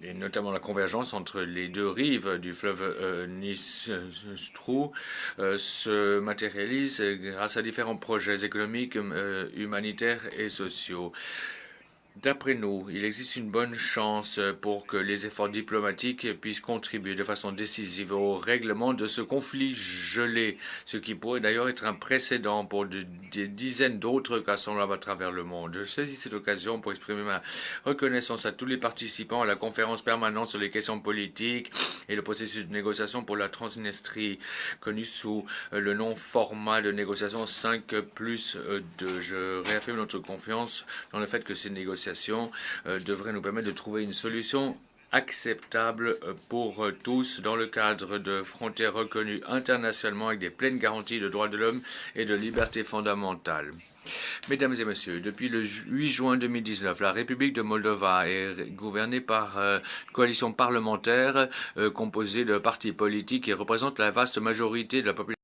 et notamment la convergence entre les deux rives du fleuve Dnistro, se matérialisent grâce à différents projets économiques, humanitaires et sociaux. D'après nous, il existe une bonne chance pour que les efforts diplomatiques puissent contribuer de façon décisive au règlement de ce conflit gelé, ce qui pourrait d'ailleurs être un précédent pour des dizaines d'autres cas semblables à travers le monde. Je saisis cette occasion pour exprimer ma reconnaissance à tous les participants à la conférence permanente sur les questions politiques et le processus de négociation pour la Transnistrie, connu sous le nom format de négociation 5+2. Je réaffirme notre confiance dans le fait que ces négociations devrait nous permettre de trouver une solution acceptable pour tous dans le cadre de frontières reconnues internationalement avec des pleines garanties de droits de l'homme et de libertés fondamentales. Mesdames et messieurs, depuis le 8 juin 2019, la République de Moldova est gouvernée par une coalition parlementaire composée de partis politiques qui représente la vaste majorité de la population